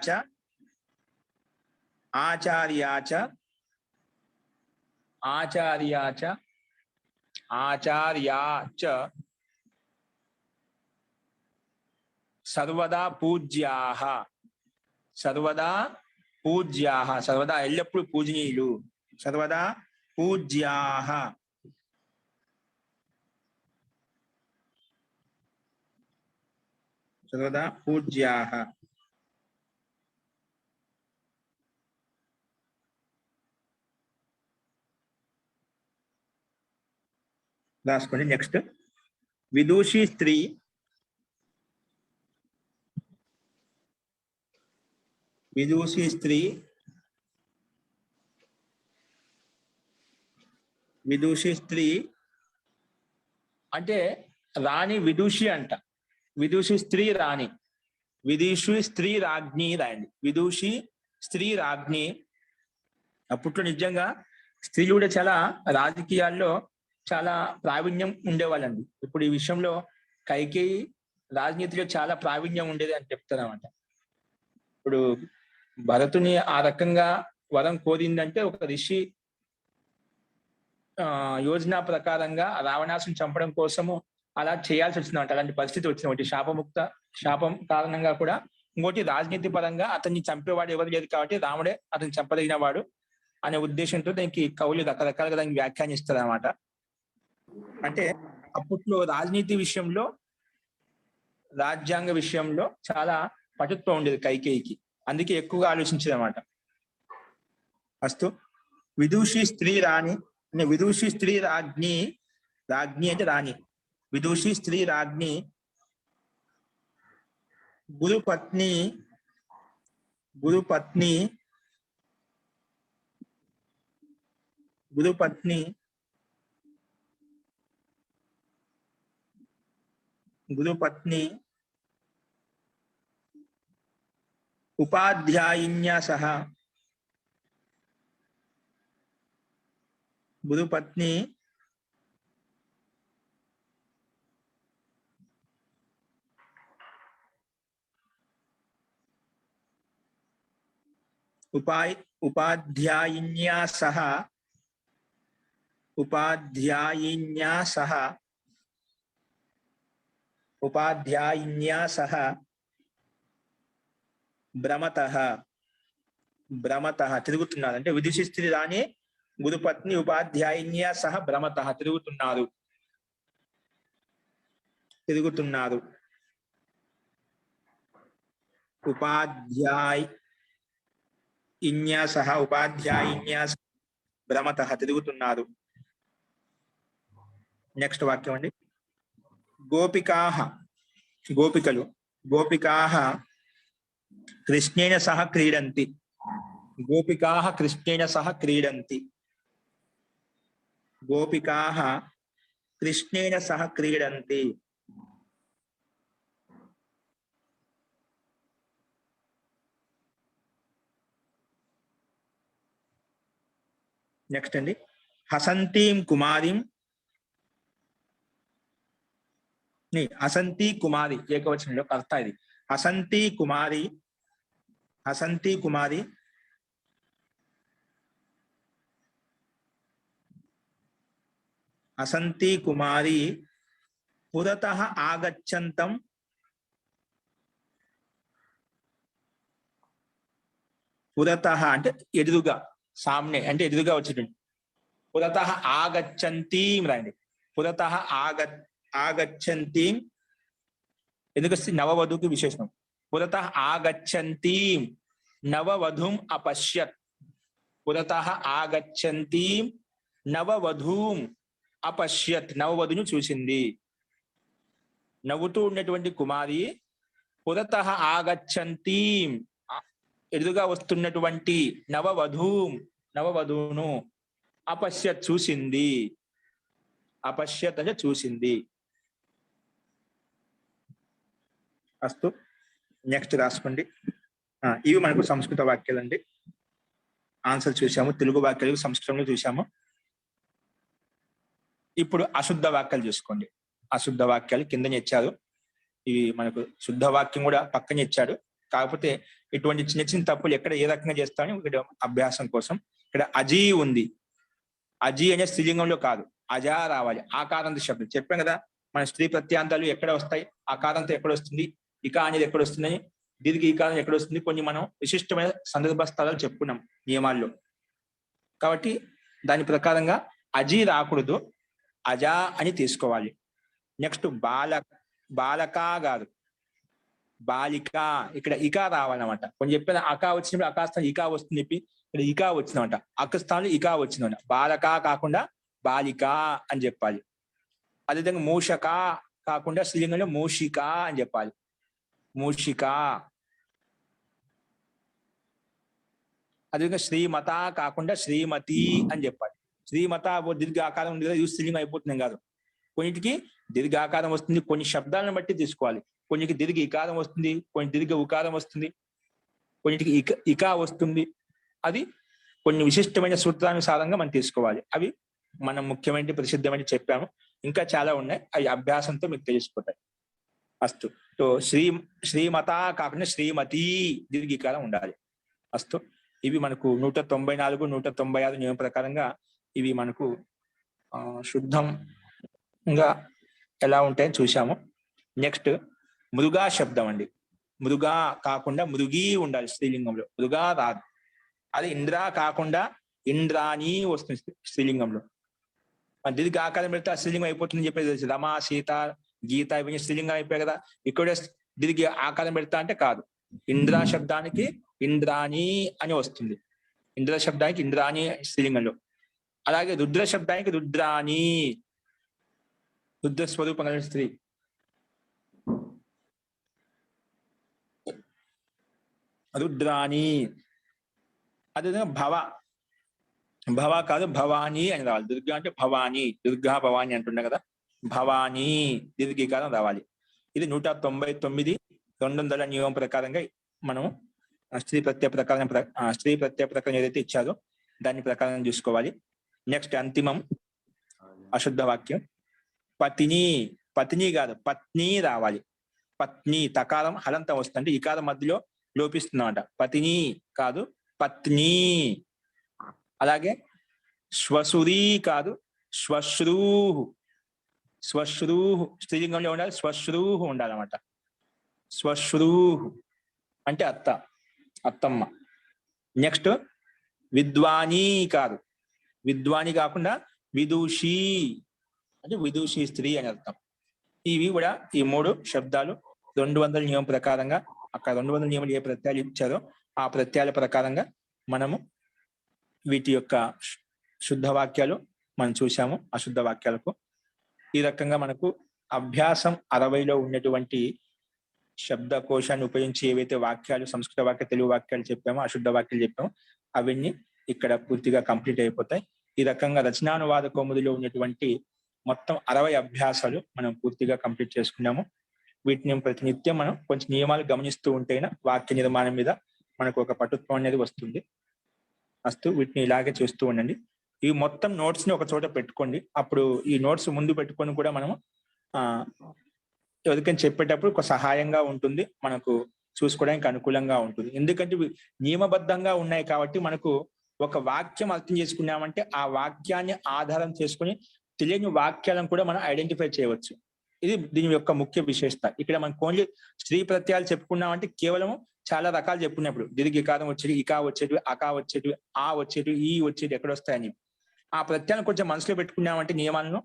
సర్వదా పూజ్యాః. సర్వదా ఎల్లప్పుడూ పూజనీయులు. సర్వదా పూజ్యాః. రాసుకోండి. నెక్స్ట్. విదూషి స్త్రీ విదూషి స్త్రీ, విదూషి స్త్రీ అంటే రాణి విదూషి అంట. విదూషి స్త్రీ రాణి, విదూషి స్త్రీ రాజ్ఞి రాయండి. విదూషి స్త్రీ రాజ్ఞి. అప్పట్లో నిజంగా స్త్రీలు కూడా చాలా రాజకీయాల్లో చాలా ప్రావీణ్యం ఉండేవాళ్ళండి. ఇప్పుడు ఈ విషయంలో కైకేయి రాజనీతిలో చాలా ప్రావీణ్యం ఉండేది అని చెప్తారన్నమాట. ఇప్పుడు భరతుని ఆ రకంగా వరం కోరిందంటే ఒక ఋషి యోజన ప్రకారంగా రావణాసుని చంపడం కోసము అలా చేయాల్సి వచ్చిందంట. అలాంటి పరిస్థితి వచ్చింది. ఒకటి శాపం కారణంగా కూడా, ఇంకోటి రాజనీతి పరంగా అతన్ని చంపేవాడు ఎవరు లేదు కాబట్టి రాముడే అతన్ని చంపదగిన వాడు అనే ఉద్దేశంతో దానికి కవులు రకరకాలుగా దానికి వ్యాఖ్యానిస్తారు అన్నమాట. అంటే అప్పట్లో రాజనీతి విషయంలో, రాజ్యాంగ విషయంలో చాలా పటుత్వం ఉండేది కైకేయికి. అందుకే ఎక్కువగా ఆలోచించేది అన్నమాట. అస్తు విదూషి స్త్రీ రాణి, విదూషి స్త్రీ రాజ్ఞి, రాజ్ఞి అంటే రాణి. విదూషి స్త్రీ రాజ్ఞి గురుపత్ని, గురుపత్ని గురుపత్ని గురుపత్ని ఉపాధ్యాయిన్యా సహ, గురుపత్ని ఉపాధ్యాయిన్యా సహ, ఉపాధ్యాయిన్యా సహ, ఉపాధ్యాయిన్యా సహ భ్రమతః, భ్రమతః తిరుగుతున్నారు. అంటే విదుషి స్త్రీ రాణి గురుపత్ని ఉపాధ్యాయిన్యా సహ భ్రమతః తిరుగుతున్నారు, తిరుగుతున్నారు. ఉపాధ్యాయిన్యా సహ, ఉపాధ్యాయిన్యా సహ భ్రమతః తిరుగుతున్నారు. నెక్స్ట్ వాక్యం అండి. గోపికాః, గోపికలు, గోపికాః కృష్ణేన సహ క్రీడంతి, గోపికాః కృష్ణేన సహ క్రీడంతి, గోపికాః కృష్ణేన సహ క్రీడంతి. నెక్స్ట్ అండి. హసంతీం కుమారిం, హసంతి కుమారి ఏకవచనంలో కర్త ఇది. హసంతి కుమారి, హసంతి కుమారి హసంతి కుమారి పురతః ఆగచ్చంతం, పురతః అంటే ఎదురుగా, సామ్నే అంటే ఎదురుగా వచ్చేటండి. పురతః ఆగచ్చంతీం రాయండి. పురతః ఆగచ్చంతీం ఎందుకు నవవధువుకి విశేషణం. పురతః ఆగచ్చంతీం నవవధూం అపశ్యత్, పురతః ఆగచ్చంతీం నవవధూం అపశ్యత్ నవవధుని చూసింది. నవ్వుతూ ఉన్నటువంటి కుమారి పురతః ఆగచ్చంతీం ఎదురుగా వస్తున్నటువంటి నవవధూం నవవధువును అపశ్యత్ చూసింది. అపశ్యత్ అంటే చూసింది. అస్తు నెక్స్ట్ రాసుకోండి. ఇవి మనకు సంస్కృత వాక్యాలు అండి. ఆన్సర్ చూసాము, తెలుగు వాక్యాలు సంస్కృతంలో చూసాము. ఇప్పుడు అశుద్ధ వాక్యాలు చూసుకోండి. అశుద్ధ వాక్యాలు కిందనే ఇచ్చారు. ఇవి మనకు శుద్ధ వాక్యం కూడా పక్కనే ఇచ్చాడు. కాకపోతే ఇటువంటి చిన్న చిన్న తప్పులు ఎక్కడ ఏ రకంగా చేస్తామని ఇక్కడ అభ్యాసం కోసం. ఇక్కడ అజీ ఉంది. అజీ అనే స్త్రీలింగంలో కాదు, అజా రావాలి. ఆకారంత శబ్దం చెప్పాం కదా, మన స్త్రీ ప్రత్యాంతాలు ఎక్కడ వస్తాయి, ఆకారంతో ఎక్కడ వస్తుంది, ఇక అనేది ఎక్కడ వస్తుందని, దీనికి ఈ కాలం ఎక్కడ వస్తుంది, కొన్ని మనం విశిష్టమైన సందర్భ స్థలాలు చెప్పుకున్నాం నియమాల్లో. కాబట్టి దాని ప్రకారంగా అజీ రాకూడదు, అజా అని తీసుకోవాలి. నెక్స్ట్ బాలకా గారు, బాలిక, ఇక్కడ ఇకా రావాలన్నమాట. కొంచెం చెప్పిన అకా వచ్చినప్పుడు అకా స్థానం ఇకా వస్తుంది చెప్పి ఇక్కడ ఇకా వచ్చిందన్నమాట. అక్క స్థానంలో ఇకా వచ్చిందన్నమాట. బాలక కాకుండా బాలిక అని చెప్పాలి. అదేవిధంగా మూషక కాకుండా స్త్రీలింగంలో మూషిక అని చెప్పాలి. మూషిక. అదేవిధంగా శ్రీమత కాకుండా శ్రీమతి అని చెప్పాలి. శ్రీమత దీర్ఘ ఆకారం ఉంది కదా, ఇది స్త్రీలింగం అయిపోతుంది కాదు. కొన్నిటికి దీర్ఘ ఆకారం వస్తుంది, కొన్ని శబ్దాలను బట్టి తీసుకోవాలి. కొన్నికి దీర్ఘ ఇకారం వస్తుంది, కొన్ని దీర్ఘ ఉకారం వస్తుంది, కొన్నిటికి ఇకా వస్తుంది. అది కొన్ని విశిష్టమైన సూత్రానుసారంగా మనం తీసుకోవాలి. అవి మనం ముఖ్యమైన ప్రసిద్ధమైన చెప్పాము. ఇంకా చాలా ఉన్నాయి, అవి అభ్యాసంతో మీకు తెలిసిపోతాయి. అస్తు. సో శ్రీమత కాకుండా శ్రీమతి దీర్ఘీకారం ఉండాలి. అస్తు. ఇవి మనకు 194, 196 నియమం ప్రకారంగా ఇవి మనకు శుద్ధంగా ఎలా ఉంటాయని చూసాము. నెక్స్ట్ మృగా శబ్దం అండి. మృగా కాకుండా మృగి ఉండాలి స్త్రీలింగంలో, మృగా రాదు. అది ఇంద్ర కాకుండా ఇంద్రాని వస్తుంది స్త్రీలింగంలో. దీనికి ఆకారం పెడితే స్త్రీలింగం అయిపోతుందని చెప్పేసి రమ, సీత, గీత ఇవన్నీ స్త్రీలింగం అయిపోయాయి కదా. ఇక్కడ దీనికి ఆకారం పెడతా అంటే కాదు. ఇంద్ర శబ్దానికి ఇంద్రాని అని వస్తుంది. ఇంద్ర శబ్దానికి ఇంద్రాని స్త్రీలింగంలో. అలాగే రుద్ర శబ్దానికి రుద్రాని, రుద్ర స్వరూపం కలిగిన స్త్రీ. రుద్రాని. అదేవిధంగా భవ కాదు భవానీ అని రావాలి. దుర్గా అంటే భవానీ, దుర్గా భవానీ అంటుండే కదా, భవానీ దీర్ఘీకారం రావాలి. ఇది 199, 200 నియమం ప్రకారంగా మనం స్త్రీ ప్రత్యయ ప్రకారం ఏదైతే ఇచ్చారో దాని ప్రకారం చూసుకోవాలి. నెక్స్ట్ అంతిమం అశుద్ధ వాక్యం. పతిని, పతిని కాదు పత్ని రావాలి. పత్ని తకారం హలంతం వస్తుంది, ఇకారం మధ్యలో లోపిస్తుందన్నమాట. పతిని కాదు పత్ని. అలాగే శ్వశురి కాదు శ్వశ్రూహు. శ్వశ్రూహు స్త్రీలింగంలో ఉండాలి, శ్వశ్రూహు ఉండాలన్నమాట. శ్వశ్రూహు అంటే అత్తమ్మ. నెక్స్ట్ విద్వాని కాదు, విద్వాని కాకుండా విదూషి అంటే విదూషి స్త్రీ అని అర్థం. ఇవి కూడా ఈ 3 శబ్దాలు 200 నియమం ప్రకారంగా, అక్కడ 200 నియమాలు ఏ ప్రత్యయాలు ఇచ్చారో ఆ ప్రత్యయాల ప్రకారంగా మనము వీటి యొక్క శుద్ధ వాక్యాలు మనం చూసాము. అశుద్ధ వాక్యాలకు ఈ రకంగా మనకు అభ్యాసం 60లో ఉన్నటువంటి శబ్దకోశాన్ని ఉపయోగించి ఏవైతే వాక్యాలు, సంస్కృత వాక్య, తెలుగు వాక్యాలు చెప్పామో, అశుద్ధ వాక్యాలు చెప్పామో అవన్నీ ఇక్కడ పూర్తిగా కంప్లీట్ అయిపోతాయి. ఈ రకంగా రచనానువాద కౌముదిలో ఉన్నటువంటి మొత్తం 60 అభ్యాసాలు మనం పూర్తిగా కంప్లీట్ చేసుకున్నాము. వీటిని ప్రతినిత్యం మనం కొంచెం నియమాలు గమనిస్తూ ఉంటేనే వాక్య నిర్మాణం మీద మనకు ఒక పటుత్వం అనేది వస్తుంది. అస్తు. వీటిని ఇలాగే చూస్తూ ఉండండి. ఈ మొత్తం నోట్స్ ని ఒక చోట పెట్టుకోండి. అప్పుడు ఈ నోట్స్ ముందు పెట్టుకొని కూడా మనము ఎవరికైనా చెప్పేటప్పుడు ఒక సహాయంగా ఉంటుంది, మనకు చూసుకోవడానికి అనుకూలంగా ఉంటుంది. ఎందుకంటే నియమబద్ధంగా ఉన్నాయి కాబట్టి మనకు ఒక వాక్యం అర్థం చేసుకున్నామంటే ఆ వాక్యాన్ని ఆధారం చేసుకుని తెలియని వాక్యాలను కూడా మనం ఐడెంటిఫై చేయవచ్చు. ఇది దీని యొక్క ముఖ్య విశేషత. ఇక్కడ మనకు ఓన్లీ స్త్రీ ప్రత్యయాలు చెప్పుకున్నామంటే కేవలము చాలా రకాలు చెప్పుకున్నప్పుడు దీర్ఘికారం వచ్చేవి, ఇకా వచ్చేటివి, అకా వచ్చేటివి, ఆ వచ్చేటివి, ఈ వచ్చేటివి ఎక్కడ వస్తాయని ఆ ప్రత్యయాలను కొంచెం మనసులో పెట్టుకున్నామంటే నియమాలను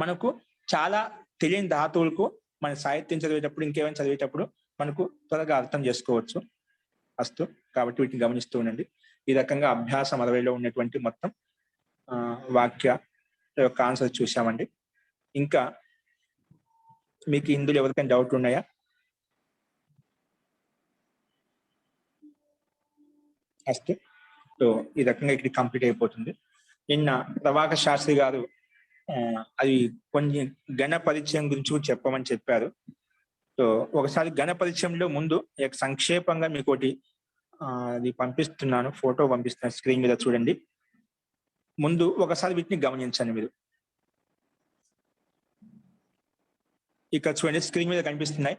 మనకు చాలా తెలియని ధాతువులకు మన సాహిత్యం చదివేటప్పుడు, ఇంకేమైనా చదివేటప్పుడు మనకు త్వరగా అర్థం చేసుకోవచ్చు. అస్తు. కాబట్టి వీటిని గమనిస్తూ ఉండండి. ఈ రకంగా అభ్యాసం 60లో ఉన్నటువంటి మొత్తం వాక్య యొక్క ఆన్సర్ చూసామండి. ఇంకా మీకు ఇందులో ఎవరికైనా డౌట్లు ఉన్నాయా? అస్తు. సో ఈ రకంగా ఇక్కడ కంప్లీట్ అయిపోతుంది. నిన్న ప్రభాకర్ శాస్త్రి గారు అది కొన్ని గణ పరిచయం గురించి చెప్పమని చెప్పారు. సో ఒకసారి గణ పరిచయంలో ముందు సంక్షేపంగా మీకు ఒకటి అది పంపిస్తున్నాను, ఫోటో పంపిస్తున్నాను, స్క్రీన్ మీద చూడండి. ముందు ఒకసారి వీటిని గమనించండి. మీరు ఇక్కడ చూడండి, స్క్రీన్ మీద కనిపిస్తున్నాయి.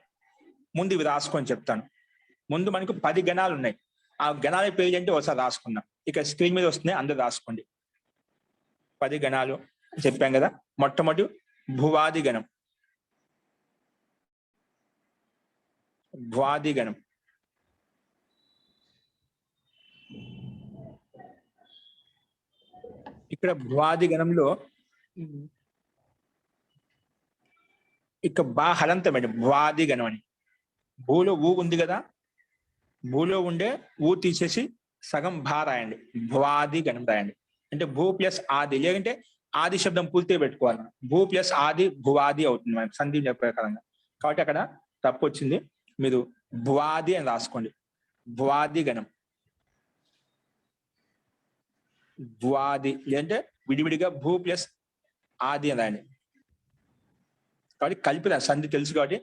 ముందు ఇవి రాసుకొని చెప్తాను. ముందు మనకు 10 గణాలు ఉన్నాయి. ఆ గణాల పేరు అంటే ఒకసారి రాసుకుందాం. ఇక్కడ స్క్రీన్ మీద వస్తున్నాయి, అందరూ రాసుకోండి. 10 గణాలు చెప్పాం కదా. మొట్టమొదటి భువాది గణం. భువాది గణం. ఇక్కడ భువాది గణంలో ఇక బా హలంతమేంటి భువాది గణం అని. భూలో ఊ ఉంది కదా, భూలో ఉండే ఊ తీసేసి సగం భా రాయండి, భువాది గణం రాయండి. అంటే భూ ప్లస్ ఆది, లేదంటే ఆది శబ్దం పూర్తిగా పెట్టుకోవాలి. భూ ప్లస్ ఆది భువాది అవుతుంది మనకి సంధి ప్రకారంగా. కాబట్టి అక్కడ తప్పు వచ్చింది. మీరు భువాది అని రాసుకోండి. భువాది గణం. భువాది లేదంటే విడివిడిగా భూ ప్లస్ ఆది అని రాయండి. కాబట్టి కలిపి సంధి తెలుసు కాబట్టి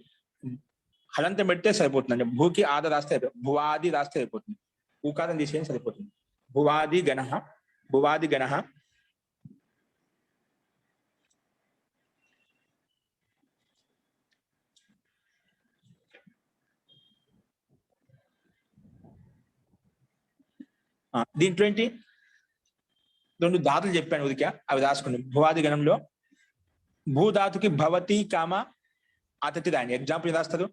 హలంతం పెడితే సరిపోతుందండి. భూకి ఆద రాస్తే భువాది రాస్తే సరిపోతుంది. ఊకారం తీసేయని సరిపోతుంది. భువాది గణ, భువాది గణ. దీంట్లో ఏంటి, 2 ధాతులు చెప్పాను ఉదికా, అవి రాసుకున్నాం. భువాది గణంలో భూధాతుకి భవతి కామ అతతి రాయండి. ఎగ్జాంపుల్ రాస్తారు,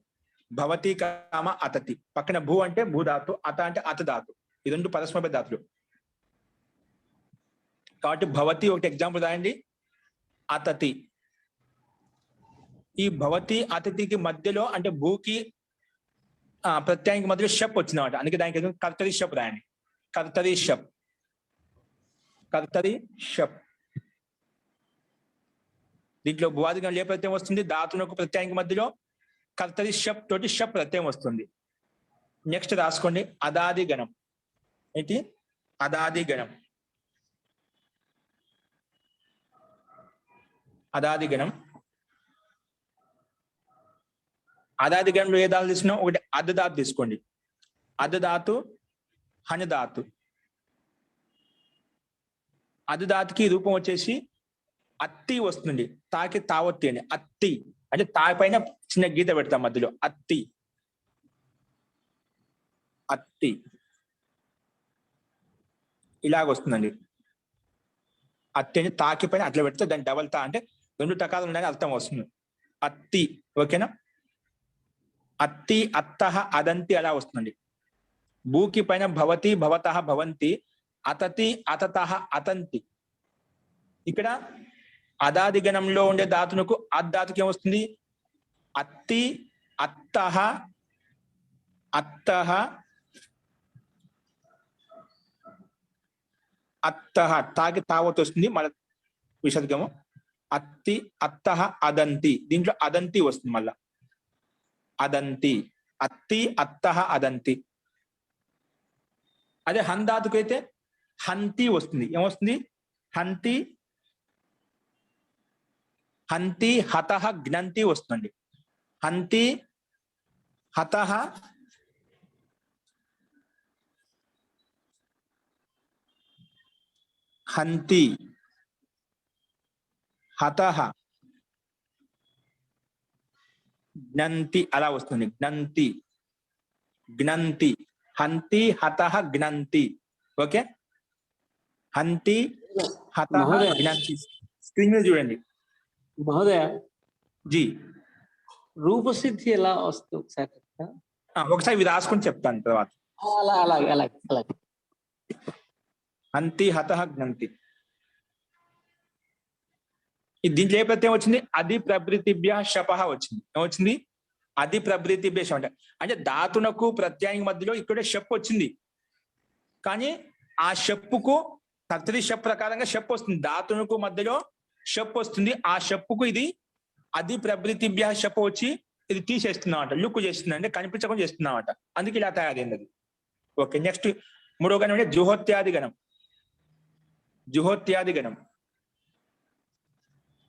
భవతి కామ అతతి. పక్కన భూ అంటే భూధాతు, అత అంటే అత ధాతు. ఈ 2 పరస్పర ధాతులు కాబట్టి భవతి ఒకటి ఎగ్జాంపుల్ రాయండి. అతతి, ఈ భవతి అతిథికి మధ్యలో అంటే భూకి ప్రత్యయానికి మధ్యలో షప్ వచ్చిందన్నమాట. అందుకే దానికి కర్తరి షప్ రాయండి. కర్తరి షప్, కర్తరి షప్. దీంట్లో భువాది గణం ఏ ప్రత్యయం వస్తుంది, ధాతునకు ప్రత్యయానికి మధ్యలో కర్తరి షప్ తోటి షప్ ప్రత్యయం వస్తుంది. నెక్స్ట్ రాసుకోండి అదాది గణం. ఏంటి అదాది గణం? అదాది గణం, అదాది గణంలో ఏ ధాతులు తీసుకున్నాం, ఒకటి అర్ధ ధాతు తీసుకోండి. అర్ధ ధాతు హని ధాతు. అర్ధ ధాతుకి రూపం వచ్చేసి అత్తి వస్తుంది. తాకి తావత్తి అండి. అత్తి అంటే తా పైన చిన్న గీత పెడతాం మధ్యలో. అత్తి, అత్తి ఇలాగ వస్తుందండి. అత్తి అంటే తాకి పైన అట్లా పెడితే దాన్ని డబల్ తా అంటే 2 టకాలు ఉన్నాయని అర్థం వస్తుంది. అత్తి, ఓకేనా? అత్తి, అత్తహ, అదంతి అలా వస్తుందండి. భూకి పైన భవతి భవతః భవంతి, అతతి అతతః అతంతి. ఇక్కడ అదాది గణంలో ఉండే ధాతునకు అద్ధాతుకి ఏమొస్తుంది, అత్తి అత్తహ అత్తహ అత్తహ. తాకి తావత్ వస్తుంది మన విషద్గము. అత్తి అత్తహ అదంతి. దీంట్లో అదంతి వస్తుంది మళ్ళా. అదంతి, అత్తి అత్తహ అదంతి. అదే హంధాతుకు అయితే హంతి వస్తుంది. ఏమొస్తుంది, హంతి హంతి హతః జ్ఞంతి వస్తుందండి. హంతి హతః హంతి హతః జ్ఞంతి అలా వస్తుంది. జ్ఞంతి జ్ఞంతి, హంతి హతః జ్ఞంతి. ఓకే, హంతి హతః జ్ఞంతి. స్క్రీన్ మీద చూడండి
మహోదయ.
జీ,
రూపసిద్ధి ఎలా వస్తుంది ఒకసారి?
ఒకసారి ఇవి రాసుకొని చెప్తాను తర్వాత.
అలాగే అలాగే అలాగే.
హంతి హతః జ్ఞంతి. దీంట్లో ఏ ప్రత్యయం వచ్చింది, అధి ప్రభృతిభ్య శపః వచ్చింది. ఏమొచ్చింది, అధి ప్రభృతిభ్య శప. అంటే ధాతునకు ప్రత్యయానికి మధ్యలో ఇక్కడే షప్ వచ్చింది. కానీ ఆ షప్పుకు కర్తరి షప్ ప్రకారంగా షప్ వస్తుంది. ధాతునకు మధ్యలో షప్ వస్తుంది. ఆ షప్పుకు ఇది అధి ప్రభృతిభ్య షప్ వచ్చి ఇది తీసేస్తున్నామట, లుక్ చేస్తుంది, అంటే కనిపించకుండా చేస్తున్నామట. అందుకే ఇలా తయారైంది అది. ఓకే, నెక్స్ట్ 3వ గణం అంటే జుహోత్యాది గణం. జుహోత్యాది గణం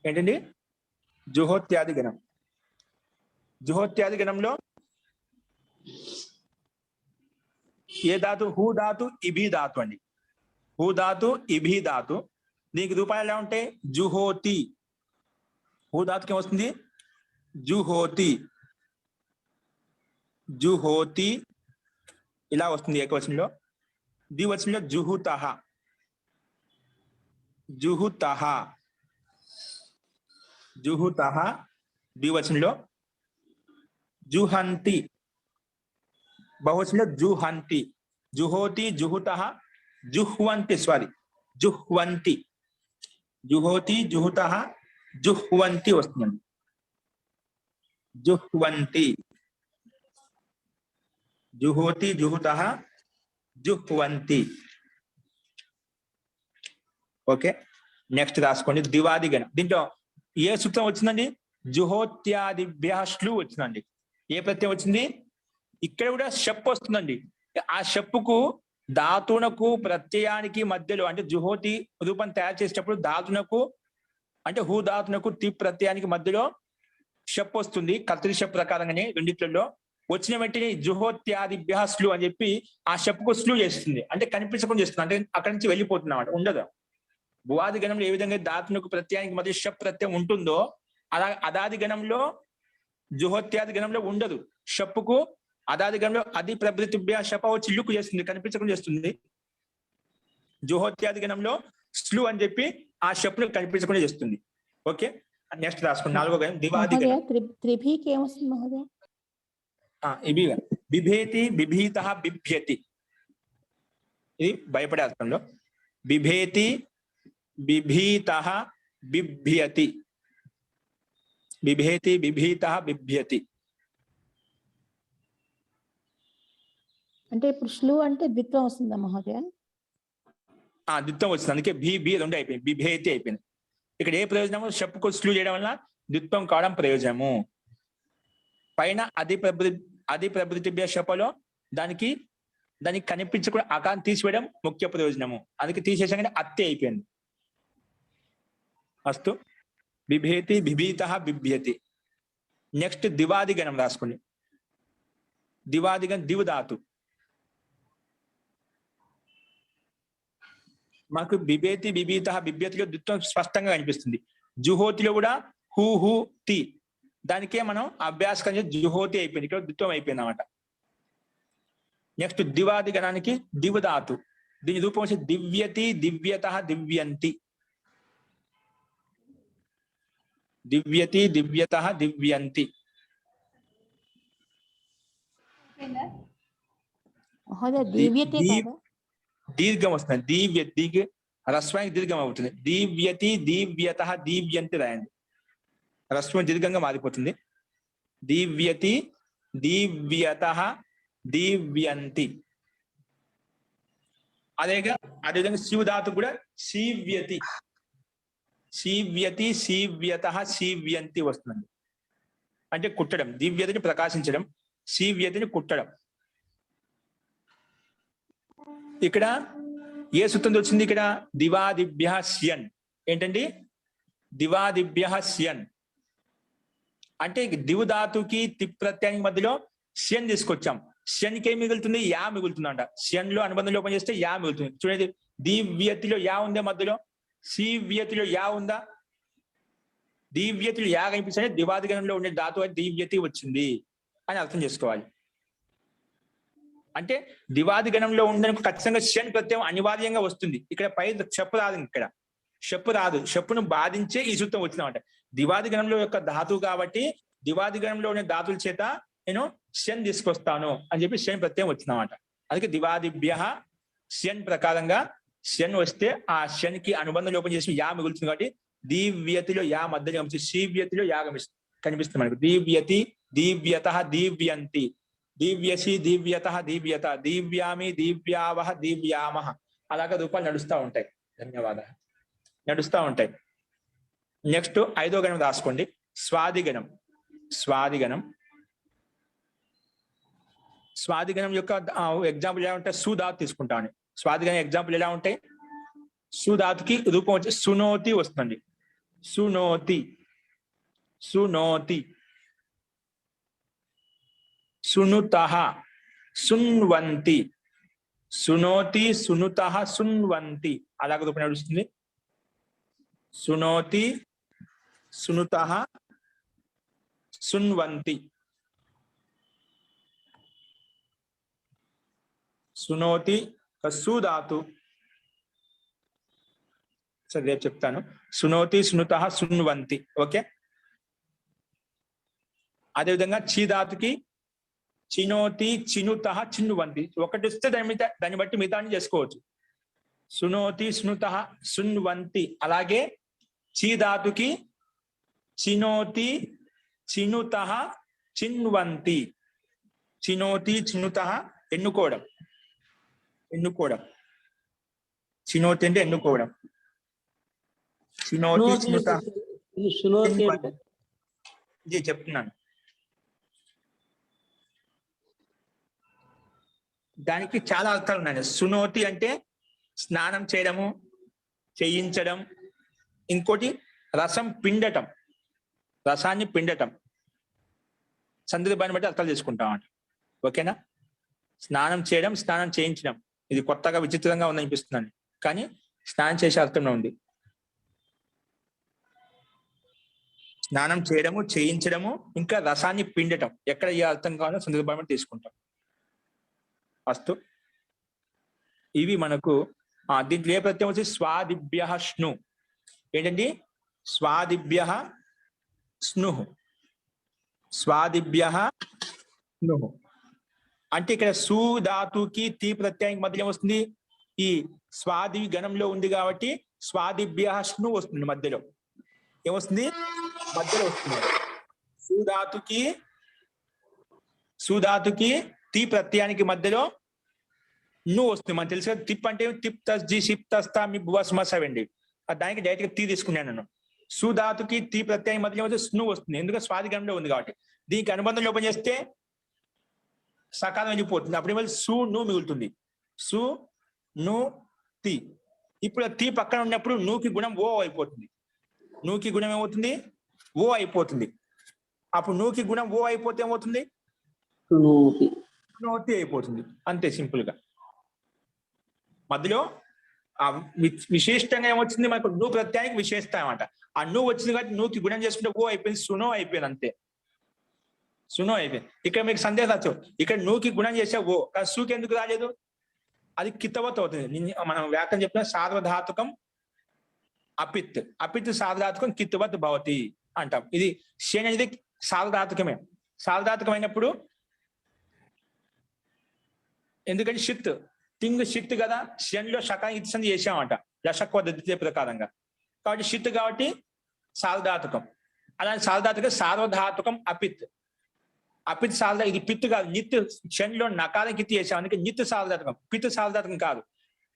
ఏంటండి, జుహోత్యాది గణం. జుహోత్యాది గణంలో ఏ ధాతు, హూ ధాతు ఇభి ధాతు అండి. హూ ధాతు ఇభి ధాతు. దీనికి రూపాయలు ఎలా ఉంటాయి, జుహోతి. హూ ధాతుకి ఏమొస్తుంది, జుహోతి. జుహోతి ఇలా వస్తుంది ఏకవచనంలో. ద్వివచనంలో జుహుతః. జుహుతః, జుహుతః ద్వివచనంలో. జుహంతి బహువచనంలో జుహంతి. జుహోతి జుహుతః జుహ్వంతి. సారీ, జుహ్వంతి. జుహోతి జుహుతః జుహ్వంతి వస్తుందండి. జుహ్వంతి. జుహోతి జుహుతః జుహ్వంతి. ఓకే, నెక్స్ట్ రాసుకోండి ద్వివాది గణం. దీంట్లో ఏ సూత్రం వచ్చిందండి, జుహోత్యాదిభ్య శ్లు వచ్చిందండి. ఏ ప్రత్యయం వచ్చింది, ఇక్కడ కూడా షప్ వస్తుందండి. ఆ షప్పుకు ధాతునకు ప్రత్యయానికి మధ్యలో అంటే జుహోతి రూపం తయారు చేసేటప్పుడు ధాతునకు అంటే హూ ధాతునకు తి ప్రత్యయానికి మధ్యలో షప్ వస్తుంది కర్తృ షప్ ప్రకారంగానే రెండిట్లలో వచ్చిన వెంటనే జుహోత్యాదిభ్య స్లు అని చెప్పి ఆ షప్కు స్లు చేస్తుంది అంటే కనిపించకుండా చేస్తుంది అంటే అక్కడి నుంచి వెళ్ళిపోతుంది అన్నమాట ఉండదు. భువాది గణంలో ఏ విధంగా ధాతునకు ప్రత్యయానికి మధ్య షప్ ప్రత్యయం ఉంటుందో అలా అదాది గణంలో జుహోత్యాది గణంలో ఉండదు. షప్పుకు అదాది గణంలో అది ప్రభృతిభ్య షప వచ్చి ఇల్లుకు చేస్తుంది కనిపించకుండా చేస్తుంది. జుహోత్యాది గణంలో స్లు అని చెప్పి ఆ షప్ను కనిపించకుండా చేస్తుంది. ఓకే నెక్స్ట్ రాసుకోండి 4వ గణం దివాది
మహోదయ
గణం.
త్రిభీకి ఏమొస్తుంది మహోదయ?
ఇవి బిభేతి బిభీత బిభ్యతి ఇది భయపడే అర్థంలో బిభేతి బిభీత బిభ్యతి బిభేతి బిభీత బిభ్యతి.
అంటే ఇప్పుడు స్లు అంటే ద్విత్వం వస్తుందా మహోదయ?
ద్విత్వం వచ్చింది అందుకే బి బి రెండు అయిపోయింది బిభేతి అయిపోయింది. ఇక్కడ ఏ ప్రయోజనము షప్పుకు స్లు చేయడం వల్ల ద్విత్వం కావడం ప్రయోజనము. పైన అది ప్రభృతిభ్య షపలో దానికి కనిపించకుండా అకాన్ని తీసివేయడం ముఖ్య ప్రయోజనము. అందుకే తీసేసాక అత్తే అయిపోయింది. అస్తు బిభేతి బిభీత బిభ్యతి. నెక్స్ట్ దివాది గణం రాసుకోండి. దివాది గణం దివ్ ధాతు. మాకు బిభేతి బిభీత బిభ్యతిలో ద్విత్వం స్పష్టంగా కనిపిస్తుంది. జుహోతిలో కూడా హూ హూ తి దానికే మనం అభ్యాసం జుహోతి అయిపోయింది ఇక్కడ ద్విత్వం అయిపోయింది అన్నమాట. నెక్స్ట్ దివాది గణానికి దివ్ ధాతు. దీని రూపం వచ్చి దివ్యతి దివ్యత దివ్యంతి. దివ్యతి దివ్యత దివ్యంతి.
మహోదయ దివ్యతే కాదా?
దీర్ఘం వస్తుంది దీవ్య రస్వానికి దీర్ఘం అవుతుంది. దీవ్యతి దీవ్యత దీవ్యంతి రాయండి. రస్వం దీర్ఘంగా మారిపోతుంది. దీవ్యతి దీవ్యత దీవ్యంతి. అదేవిధంగా శివధాతు కూడా శీవ్యతి శీవ్యతి శీవ్యత శీవ్యంతి వస్తుంది. అంటే కుట్టడం. దివ్యతని ప్రకాశించడం, శీవ్యతని కుట్టడం. ఇక్కడ ఏ సూత్రం వచ్చింది? ఇక్కడ దివాదిభ్య స్యన్. ఏంటండి? దివాదిభ్య స్యన్ అంటే దివు ధాతుకి తిప్ ప్రత్యయానికి మధ్యలో స్యన్ తీసుకొచ్చాం. స్యన్కి ఏం మిగులుతుంది? యా మిగులుతుందంట. స్యన్ లో అనుబంధం లోపం చేస్తే యా మిగులుతుంది. చూడండి దివ్యతిలో యా ఉందా మధ్యలో? శీవ్యతిలో యా ఉందా? దివ్యతిలో యా కనిపిస్తే దివాది గణంలో ఉండే ధాతు దివ్యతి వచ్చింది అని అర్థం చేసుకోవాలి. అంటే దివాది గణంలో ఉండడానికి ఖచ్చితంగా షన్ ప్రత్యయం అనివార్యంగా వస్తుంది. ఇక్కడ పై చెప్పు రాదు. ఇక్కడ చెప్పు రాదు. చెప్పును బాధించే ఈ సూత్రం వచ్చిందన్నమాట. దివాది గణంలో యొక్క ధాతువు కాబట్టి దివాది గణంలో ఉన్న ధాతువుల చేత నేను షన్ తీసుకొస్తాను అని చెప్పి షన్ ప్రత్యయం వచ్చిందన్నమాట. అందుకే దివాదిభ్య షన్ ప్రకారంగా షన్ వస్తే ఆ షన్ కి అనుబంధ లోపం చేసి యా మిగులుతుంది కాబట్టి దివ్యతిలో యా మధ్య కనిపిస్తుంది. శీవ్యతిలో యా కనిపిస్తుంది మనకు. దివ్యతి దివ్యత దివ్యంతి. దివ్యసి దివ్యత దివ్యత దివ్యామి దివ్యావహ దివ్యామహ అలాగా రూపాలు నడుస్తూ ఉంటాయి. ధన్యవాదాలు. నడుస్తూ ఉంటాయి. నెక్స్ట్ 5వ గణం రాసుకోండి. స్వాదిగణం. స్వాదిగణం. స్వాదిగణం యొక్క ఎగ్జాంపుల్ ఎలా ఉంటాయి? సుధాతు తీసుకుంటామని. స్వాదిగణం ఎగ్జాంపుల్ ఎలా ఉంటాయి? సుధాతుకి రూపం వచ్చి సునోతి వస్తుంది. సునోతి సునోతి. సునుతః సున్వంతి. సునోతి సునుతః సున్వంతి అలాగ రూపం నడుస్తుంది. సునోతి సునుతః సున్వంతి. సునోతి సుధాతు. సరే రేపు చెప్తాను. సునోతి సునుతః సున్వంతి. ఓకే. అదేవిధంగా చీధాతుకి చినోతి చినుతః చిన్వంతి. ఒకటి వస్తే దాన్ని బట్టి మిగతాన్ని చేసుకోవచ్చు. సునోతి సునుతః సున్వంతి. అలాగే చీధాతుకి చినోతి చినుతః చిన్వంతి. చినోతి చినుతః ఎన్నుకోవడం. చినోతి అంటే ఎన్నుకోవడం. చినోతి చినుతః చెప్తున్నాను. దానికి చాలా అర్థాలు ఉన్నాయి. శృణోతి అంటే స్నానం చేయడము, చేయించడం. ఇంకోటి రసం పిండటం, రసాన్ని పిండటం. సందర్భాన్ని బట్టి అర్థాలు చేసుకుంటాం అంట. ఓకేనా? స్నానం చేయడం, స్నానం చేయించడం. ఇది కొత్తగా విచిత్రంగా ఉందనిపిస్తుందండి, కానీ స్నానం చేసే అర్థంలో ఉంది. స్నానం చేయడము, చేయించడము, ఇంకా రసాన్ని పిండటం. ఎక్కడ ఏ అర్థం కావాలో సందర్భాన్ని తీసుకుంటాం. అస్తు. ఇవి మనకు దీంట్లో ఏ ప్రత్యయం వచ్చి స్వాదిభ్య స్ను. ఏంటండి? స్వాదిభ్య స్ను. స్వాదిభ్య స్ను అంటే ఇక్కడ సు ధాతుకి తీ ప్రత్యయానికి మధ్యలో వస్తుంది. ఈ స్వాది గణంలో ఉంది కాబట్టి స్వాదిభ్య స్ను వస్తుంది. మధ్యలో ఏమొస్తుంది? మధ్యలో వస్తుంది. సుధాతుకి తీ ప్రత్యయానికి మధ్యలో ను వస్తుంది. మనకు తెలుసు కదా, తిప్ అంటే తిప్ తస్ జి సిప్ తస్తా మీ బువస్మసవండి. దానికి డైరెక్ట్ గా తీ తీసుకున్నాను నేను. సుధాతుకి తీ ప్రత్యయం మధ్యలో వచ్చి స్ను వస్తుంది, ఎందుకంటే స్వాది గణంలో ఉంది కాబట్టి. దీనికి అనుబంధం లోపం చేస్తే సకాలం వెళ్ళిపోతుంది. అప్పుడు ఏమైనా సు ను మిగులుతుంది. సు ను తి. ఇప్పుడు తీ పక్కన ఉన్నప్పుడు నూకి గుణం ఓ అయిపోతుంది. నూకి గుణం ఏమవుతుంది? ఓ అయిపోతుంది. అప్పుడు నూకి గుణం ఓ అయిపోతే ఏమవుతుంది? నోతి అయిపోతుంది. అంతే సింపుల్ గా. మధ్యలో విశేషంగా ఏమొచ్చింది? మనకు ను ప్రత్యయానికి విశేషిస్తామంట. ఆ నువ్వు వచ్చింది కాబట్టి నూకి గుణం చేసుకుంటే ఓ అయిపోయింది, సునో అయిపోయింది. అంతే, సునో అయిపోయింది. ఇక్కడ మీకు సందేహం వచ్చు, ఇక్కడ నూకి గుణం చేసే ఓ, కానీ సూకి ఎందుకు రాలేదు? అది కితవత్ అవుతుంది. మనం వ్యాఖ్యానం చెప్పిన సార్వధాతుకం అపిత్, అపిత్ సార్వధాతుకం కితవత్ భవతి అంటాం. ఇది శని అనేది సార్వధాతుకమే. సార్వధాతుకమైనప్పుడు ఎందుకంటే షిత్ తింగ్ షిత్ కదా, శనిలో శకాన్ని ఇత్సంది చేసామంట లషక్ పద్ధతి ప్రకారంగా. కాబట్టి షిత్ కాబట్టి సార్వధాతుకం. అలాంటి సార్వధాతుకం సార్వధాతుకం అపిత్. అపిత్ సార్వధా ఇది పిత్ కాదు, నిత్. శనిలో నకారం కిత్ చేసాం, అందుకే నిత్ సార్వధాతుకం, పిత్ సార్వధాతుకం కాదు.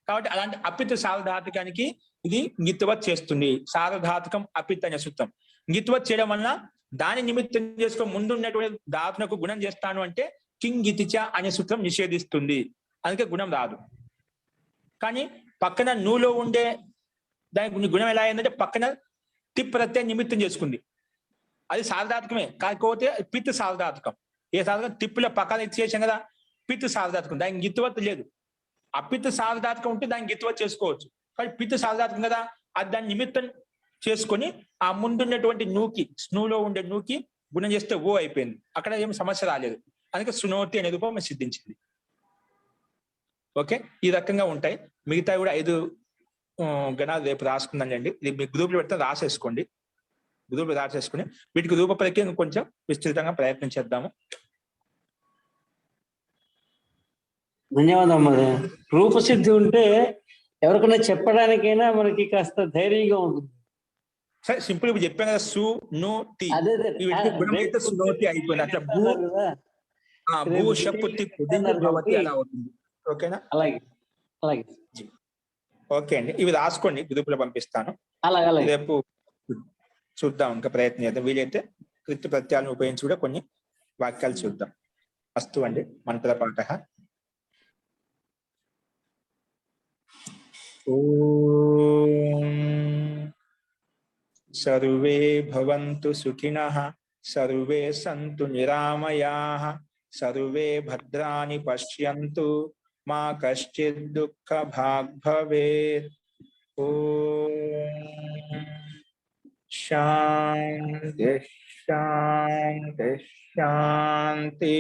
కాబట్టి అలాంటి అపిత్ సార్వధాతుకానికి ఇది నిత్వత్ చేస్తుంది. సార్వధాతుకం అపిత్ అనే సూత్రం. నిత్వత్ చేయడం వలన దాని నిమిత్తం చేసుకుని ముందున్నటువంటి ధాతునకు గుణం చేస్తాను అంటే కింగితిచ అనే సూత్రం నిషేధిస్తుంది. అందుకే గుణం రాదు. కానీ పక్కన నూలో ఉండే దానికి గుణం ఎలా అయిందంటే పక్కన తిప్ ప్రత్యయం నిమిత్తం చేసుకుంది. అది సార్వధాతుకమే, కాకపోతే పిత్ సార్వధాతుకం. ఏ సార్వధాతుకం? తిప్పుల పక్కన ఇచ్చేసాం కదా, పిత్ సార్వధాతుకం. దానికి గిత్తువత్ లేదు. అపిత్ సార్వధాతుకం ఉంటే దానికి గిత్తువత్ చేసుకోవచ్చు. కానీ పిత్ సార్వధాతుకం కదా, అది దాని నిమిత్తం చేసుకొని ఆ ముందున్నటువంటి నూకి, స్నూలో ఉండే నూకి గుణం చేస్తే ఓ అయిపోయింది. అక్కడ ఏం సమస్య రాలేదు. అందుకే సునోతి అనే రూపం సిద్ధించింది. ఓకే, ఈ రకంగా ఉంటాయి. మిగతా కూడా 5 గణాలు రేపు రాసుకుందాండి. ఇది మీ గ్రూప్లో పెడితే రాసేసుకోండి. గ్రూప్లో రాసేసుకుని వీటికి రూప ప్రక్రియ కొంచెం విస్తృతంగా ప్రయత్నం చేద్దాము.
ధన్యవాదం. మరి రూపసిద్ధి ఉంటే ఎవరికైనా చెప్పడానికైనా మనకి కాస్త ధైర్యంగా ఉంటుంది.
సరే, సింపుల్ ఇప్పుడు చెప్పాను కదా, సు ను తి.
అదే
వీటికి గుణం అయితే సునోతి అయిపోయింది. అట్లా భూ షప్పు తిప్పు భవతి అలా అవుతుంది. ఓకేనా?
అలాగే అలాగే.
ఓకే అండి, ఇవి రాసుకోండి, గ్రూప్ లో పంపిస్తాను.
అలాగే అలాగే.
రేపు చూద్దాం, ఇంకా ప్రయత్నం చేద్దాం. వీలైతే కృత్య ప్రత్యయాలను ఉపయోగించి కూడా కొన్ని వాక్యాలు చూద్దాం. అస్తు అండి. మంత్రపాఠ. ఓం సర్వే భవంతు సుఖినః, సర్వే సంతు నిరామయాః, సర్వే భద్రాని పశ్యంతు, మా కశ్చిద్ దుఃఖ భాగ్ భవేత్. ఓం శాంతి శాంతి శాంతి.